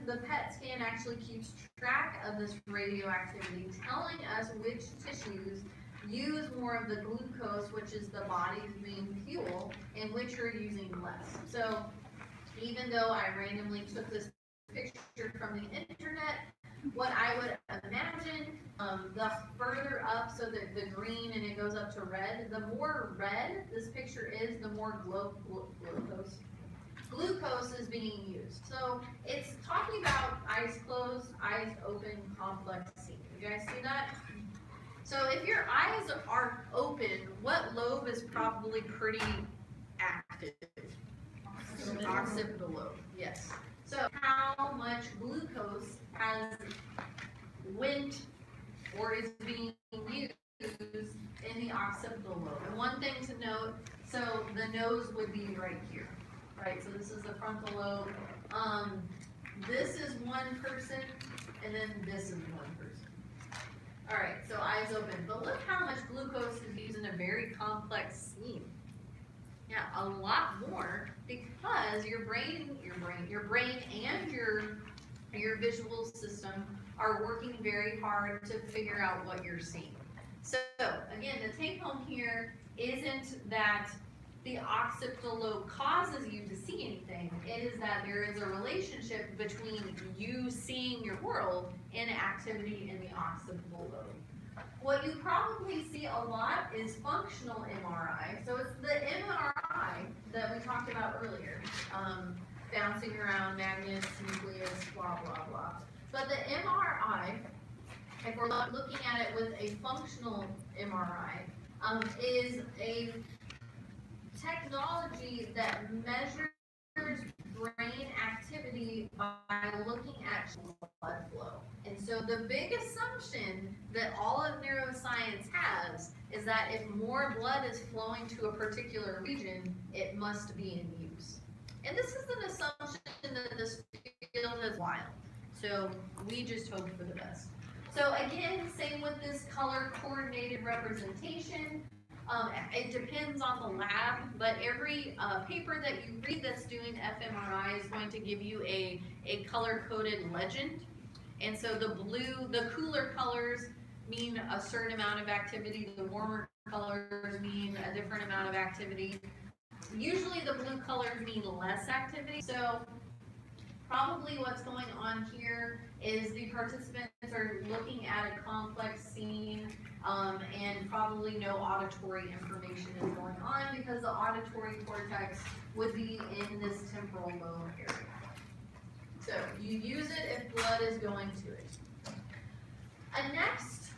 the PET scan actually keeps track of this radioactivity, telling us which tissues use more of the glucose, which is the body's main fuel, and which are using less. So even though I randomly took this picture from the internet, what I would imagine, the further up, so that the green and it goes up to red, the more red this picture is, the more glucose is being used. So it's talking about eyes closed, eyes open, complex scene. You guys see that? So if your eyes are open, what lobe is probably pretty active? Occipital lobe, yes. So how much glucose has went or is being used in the occipital lobe? And one thing to note, so the nose would be right here, right? So this is the frontal lobe. This is one person, and then this is one person. All right, so eyes open. But look how much glucose is used in a very complex scene. Yeah, a lot more, because your brain and your visual system are working very hard to figure out what you're seeing. So again, the take home here isn't that the occipital lobe causes you to see anything. It is that there is a relationship between you seeing your world and activity in the occipital lobe. What you probably see a lot is functional MRI. So it's the MRI that we talked about earlier. Bouncing around, magnets, nucleus, blah, blah, blah. But the MRI, if we're looking at it with a functional MRI, is a technology that measures brain activity by looking at blood flow. And so the big assumption that all of neuroscience has is that if more blood is flowing to a particular region, it must be in use. And this is an assumption that this field is wild. So we just hope for the best. So again, same with this color coordinated representation. It depends on the lab, but every paper that you read that's doing fMRI is going to give you a color-coded legend. And so the cooler colors mean a certain amount of activity, the warmer colors mean a different amount of activity. Usually the blue colors mean less activity. So probably what's going on here is the participants are looking at a complex scene, and probably no auditory information is going on because the auditory cortex would be in this temporal lobe area. So you use it if blood is going to it. A next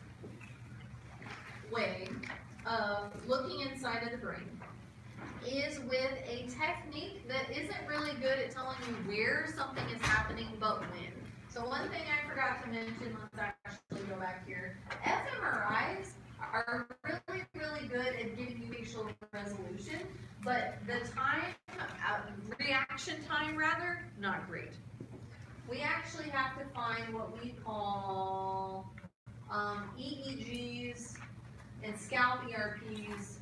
way of looking inside of the brain is with a technique that isn't really good at telling you where something is happening, but when. So one thing I forgot to mention, let's actually go back here. fMRIs are really, really good at giving you facial resolution, but the time, reaction time rather, not great. We actually have to find what we call EEGs and scalp ERPs,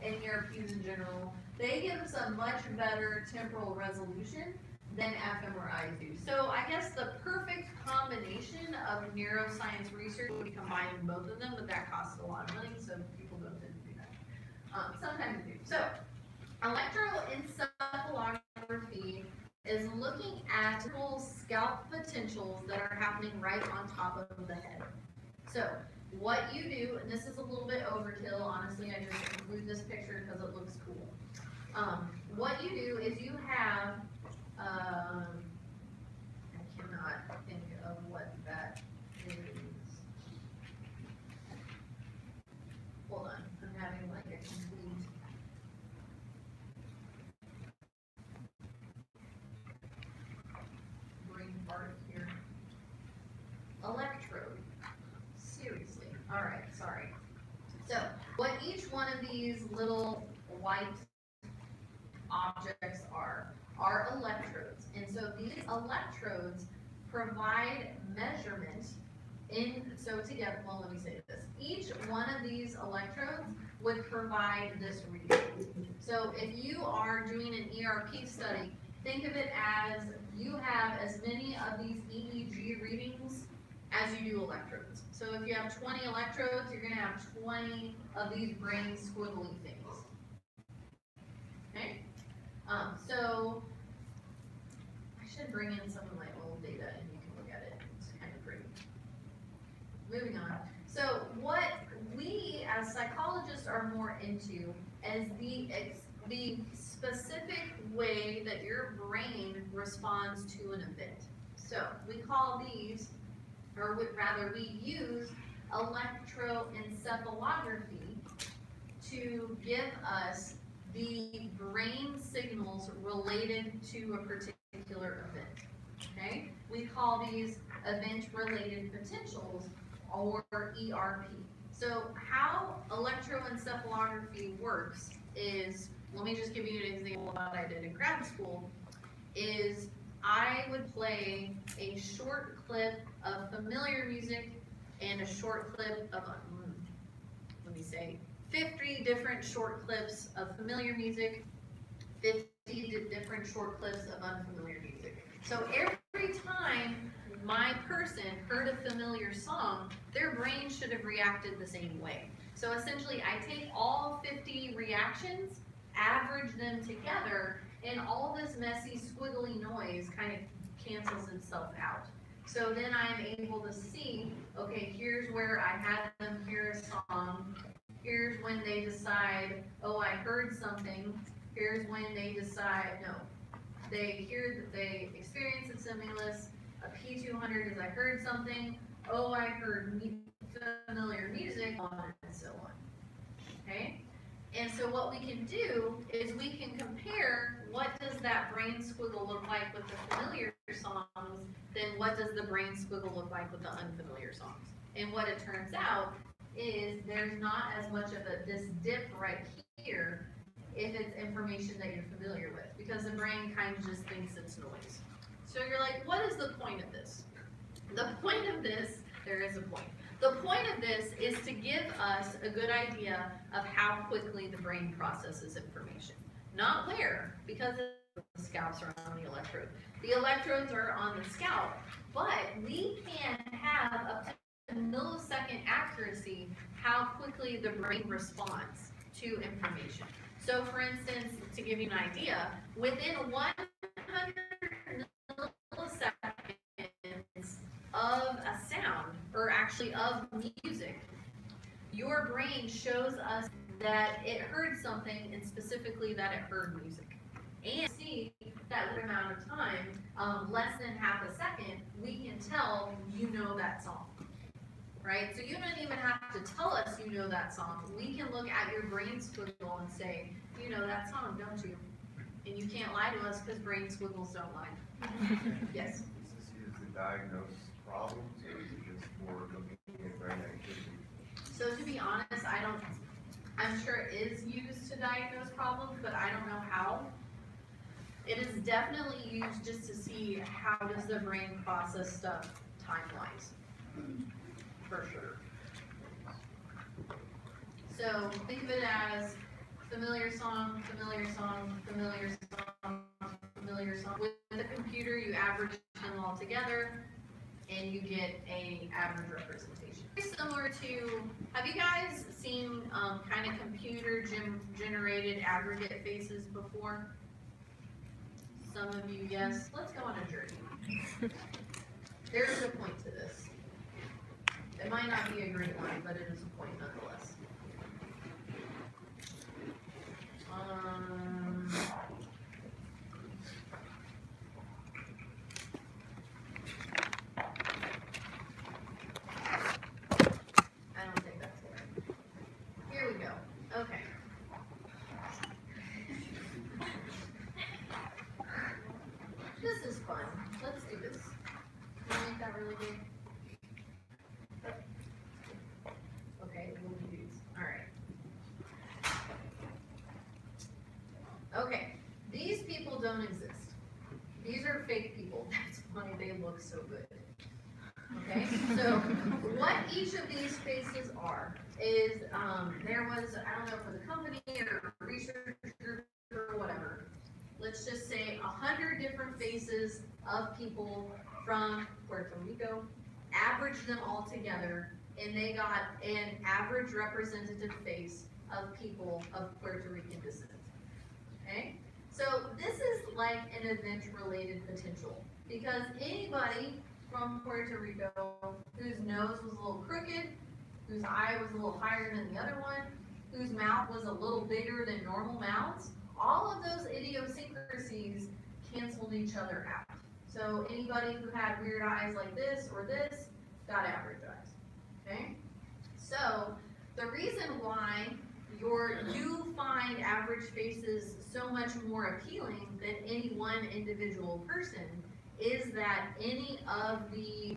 and ERPs in general. They give us a much better temporal resolution than fMRIs do. So I guess the perfect combination of neuroscience research would be combining both of them, but that costs a lot of money, so people don't tend to do that. Sometimes they do. So electroencephalography is looking at scalp potentials that are happening right on top of the head. So what you do, and this is a little bit overkill, honestly, I just include this picture because it looks cool. What you do is you have, I cannot think of what that is. Hold on, I'm having like a complete. Brain fart here. Electrode. Seriously. All right, sorry. So what each one of these little white objects are electrodes. And so these electrodes provide measurement let me say this. Each one of these electrodes would provide this reading. So if you are doing an ERP study, think of it as you have as many of these EEG readings as you do electrodes. So if you have 20 electrodes, you're gonna have 20 of these brain squiggly things. Okay? So I should bring in some of my old data and you can look at it. It's kind of pretty. Moving on. So what we as psychologists are more into is the specific way that your brain responds to an event. So we call these, or we use electroencephalography to give us the brain signals related to a particular event. Okay? We call these event-related potentials, or ERP. So how electroencephalography works is, let me just give you an example of what I did in grad school, is I would play a short clip of familiar music and a short clip of, 50 different short clips of familiar music, 50 different short clips of unfamiliar music. So every time my person heard a familiar song, their brain should have reacted the same way. So essentially, I take all 50 reactions, average them together, and all this messy, squiggly noise kind of cancels itself out. So then I'm able to see, okay, here's where I had them hear a song. Here's when they decide, oh, I heard something. Here's when they decide, no. They experience a stimulus. A P200 is I heard something. Oh, I heard familiar music, on and so on. Okay? And so what we can do is we can compare what does that brain squiggle look like with the familiar songs, then what does the brain squiggle look like with the unfamiliar songs. And what it turns out is there's not as much of this dip right here if it's information that you're familiar with, because the brain kind of just thinks it's noise. So you're like, what is the point of this? The point of this, there is a point. The point of this is to give us a good idea of how quickly the brain processes information. Not where, because the scalps are on the electrode. The electrodes are on the scalp, but we can have up to millisecond accuracy how quickly the brain responds to information. So for instance, to give you an idea, within 100 milliseconds of a sound, or actually of music, your brain shows us that it heard something, and specifically that it heard music. And see that amount of time, less than half a second, we can tell you know that song. Right? So you don't even have to tell us you know that song. We can look at your brain squiggle and say, you know that song, don't you? And you can't lie to us because brain squiggles don't lie. Yes? Is this used to diagnose problems, or is it just for looking at brain activity? So to be honest, I'm sure it is used to diagnose problems, but I don't know how. It is definitely used just to see how does the brain process stuff time-wise. For sure. So think of it as familiar song, familiar song, familiar song, familiar song. With the computer, you average them all together, and you get an average representation. Very similar to, have you guys seen kind of computer generated aggregate faces before? Some of you, yes. Let's go on a journey. There's a point to this. It might not be a great one, but it is a point nonetheless. I don't think that's it. Here we go. Okay. This is fun. Let's do this. Can you make that really big? Okay, we'll do these. All right. look so good. Okay, so what each of these faces are is, there was, I don't know, for the company or research group or whatever, let's just say 100 different faces of people from Puerto Rico, averaged them all together, and they got an average representative face of people of Puerto Rican descent. Okay? So this is like an event-related potential, because anybody from Puerto Rico whose nose was a little crooked, whose eye was a little higher than the other one, whose mouth was a little bigger than normal mouths, all of those idiosyncrasies canceled each other out. So anybody who had weird eyes like this or this got average eyes. Okay? So the reason why you find average faces so much more appealing than any one individual person is that any of the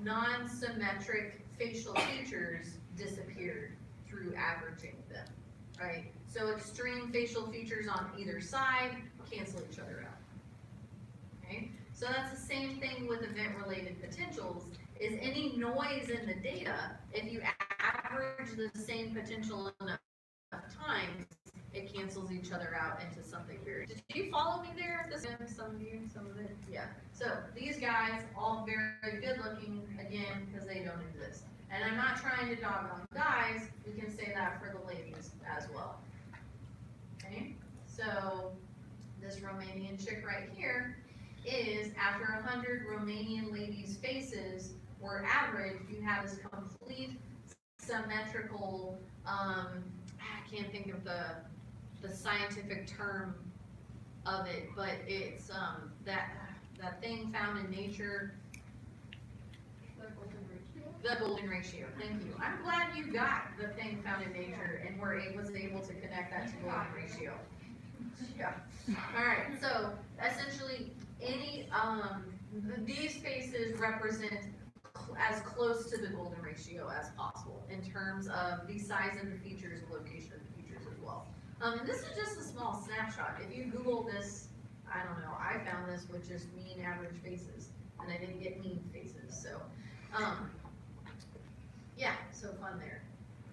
non-symmetric facial features disappeared through averaging them, right? So extreme facial features on either side cancel each other out. Okay? So that's the same thing with event-related potentials, is any noise in the data, if you average the same potential enough times, it cancels each other out into something weird. Did you follow me there? Some of you, some of it? Yeah. So these guys, all very good looking, again, because they don't exist. And I'm not trying to dog on guys, we can say that for the ladies as well. Okay? So this Romanian chick right here is, after 100 Romanian ladies' faces were averaged, you have this complete symmetrical, I can't think of the scientific term of it, but it's that thing found in nature. The golden ratio. Thank you. I'm glad you got the thing found in nature and was able to connect that to golden ratio. Yeah. All right. So essentially, any these faces represent as close to the golden ratio as possible in terms of the size of the features and location of the features as well. And this is just a small snapshot. If you Google this, I don't know, I found this with just mean average faces, and I didn't get mean faces. So, yeah, so fun there.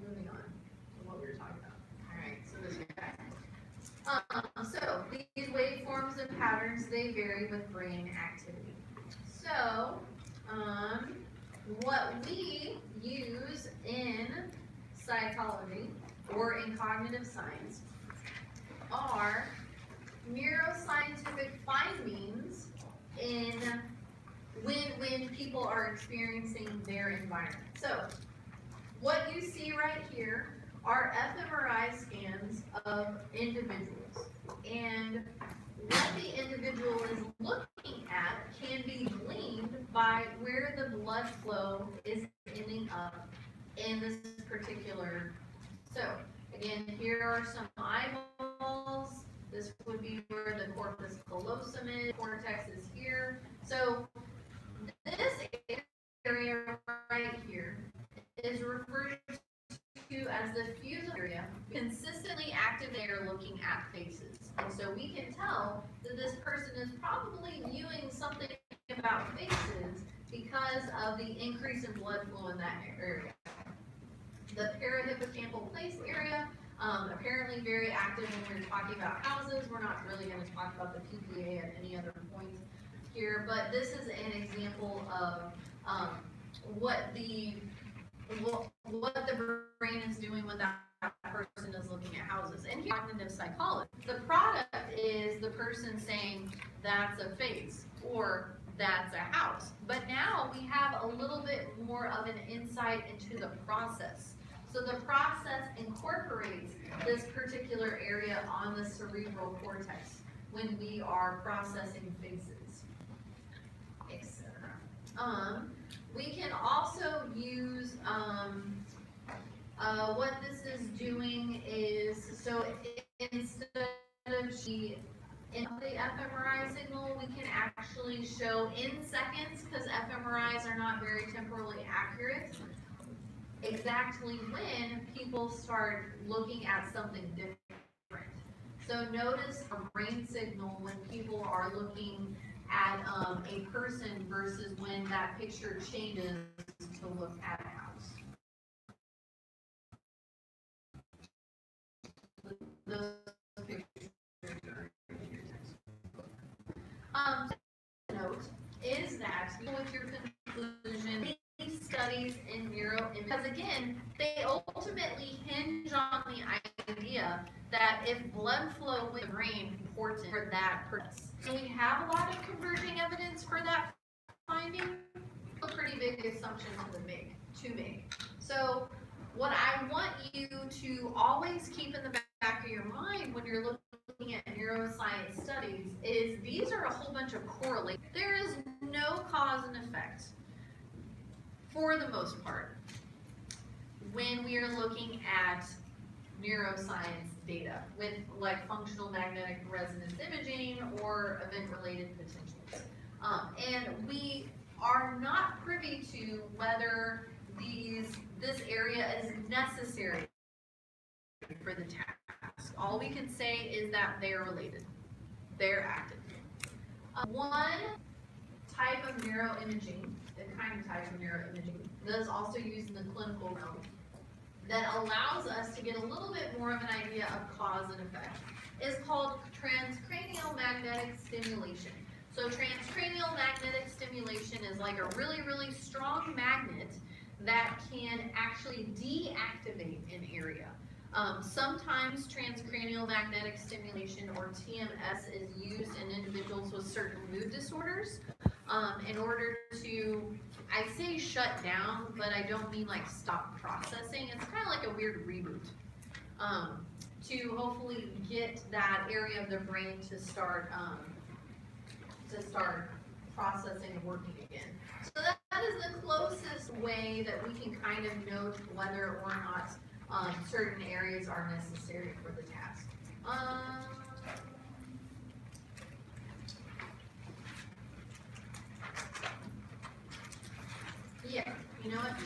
Moving on to what we were talking about. All right, so this guy. So these waveforms and patterns, they vary with brain activity. So, what we use in psychology or in cognitive science are neuroscientific findings in when people are experiencing their environment. So, what you see right here are fMRI scans of individuals, and what the individual is looking at can be gleaned by where the blood flow is ending up in this particular. So again, here are some eyeballs. This would be where the corpus callosum is. Cortex is here. So this area right here is referred to as the fusal area, consistently active there looking at faces. And so we can tell that this person is probably viewing something about faces because of the increase in blood flow in that area. The parahippocampal place area, apparently very active when we're talking about houses. We're not really going to talk about the PPA at any other point here, but this is an example of what the brain is doing when that person is looking at houses. And here, cognitive psychology. The product is the person saying that's a face or that's a house. But now we have a little bit more of an insight into the process. So the process incorporates this particular area on the cerebral cortex when we are processing faces, etc. We can also use, what this is doing is, so instead of in the fMRI signal, we can actually show in seconds, because fMRIs are not very temporally accurate, exactly when people start looking at something different. So notice a brain signal when people are looking at a person versus when that picture changes to look at a house. Those pictures are in your textbook. Note is that with your conclusion, these studies in neuro, because again, they ultimately hinge on the idea that if blood flow with the brain is important for that purpose. So we have a lot of converging evidence for that finding. A pretty big assumption to make. So what I want you to always keep in the back of your mind when you're looking at neuroscience studies is these are a whole bunch of correlations. There is no cause and effect for the most part when we are looking at neuroscience data with like functional magnetic resonance imaging or event-related potentials. And we are not privy to whether this area is necessary for the task. All we can say is that they're related. They're active. One type of neuroimaging, the kind of type of neuroimaging that is also used in the clinical realm that allows us to get a little bit more of an idea of cause and effect is called transcranial magnetic stimulation. So transcranial magnetic stimulation is like a really, really strong magnet that can actually deactivate an area. Sometimes transcranial magnetic stimulation or TMS is used in individuals with certain mood disorders in order to, I say shut down, but I don't mean like stop processing. It's kind of like a weird reboot to hopefully get that area of the brain to start processing and working again. So that is the closest way that we can kind of note whether or not certain areas are necessary for the task. Yeah, you know what?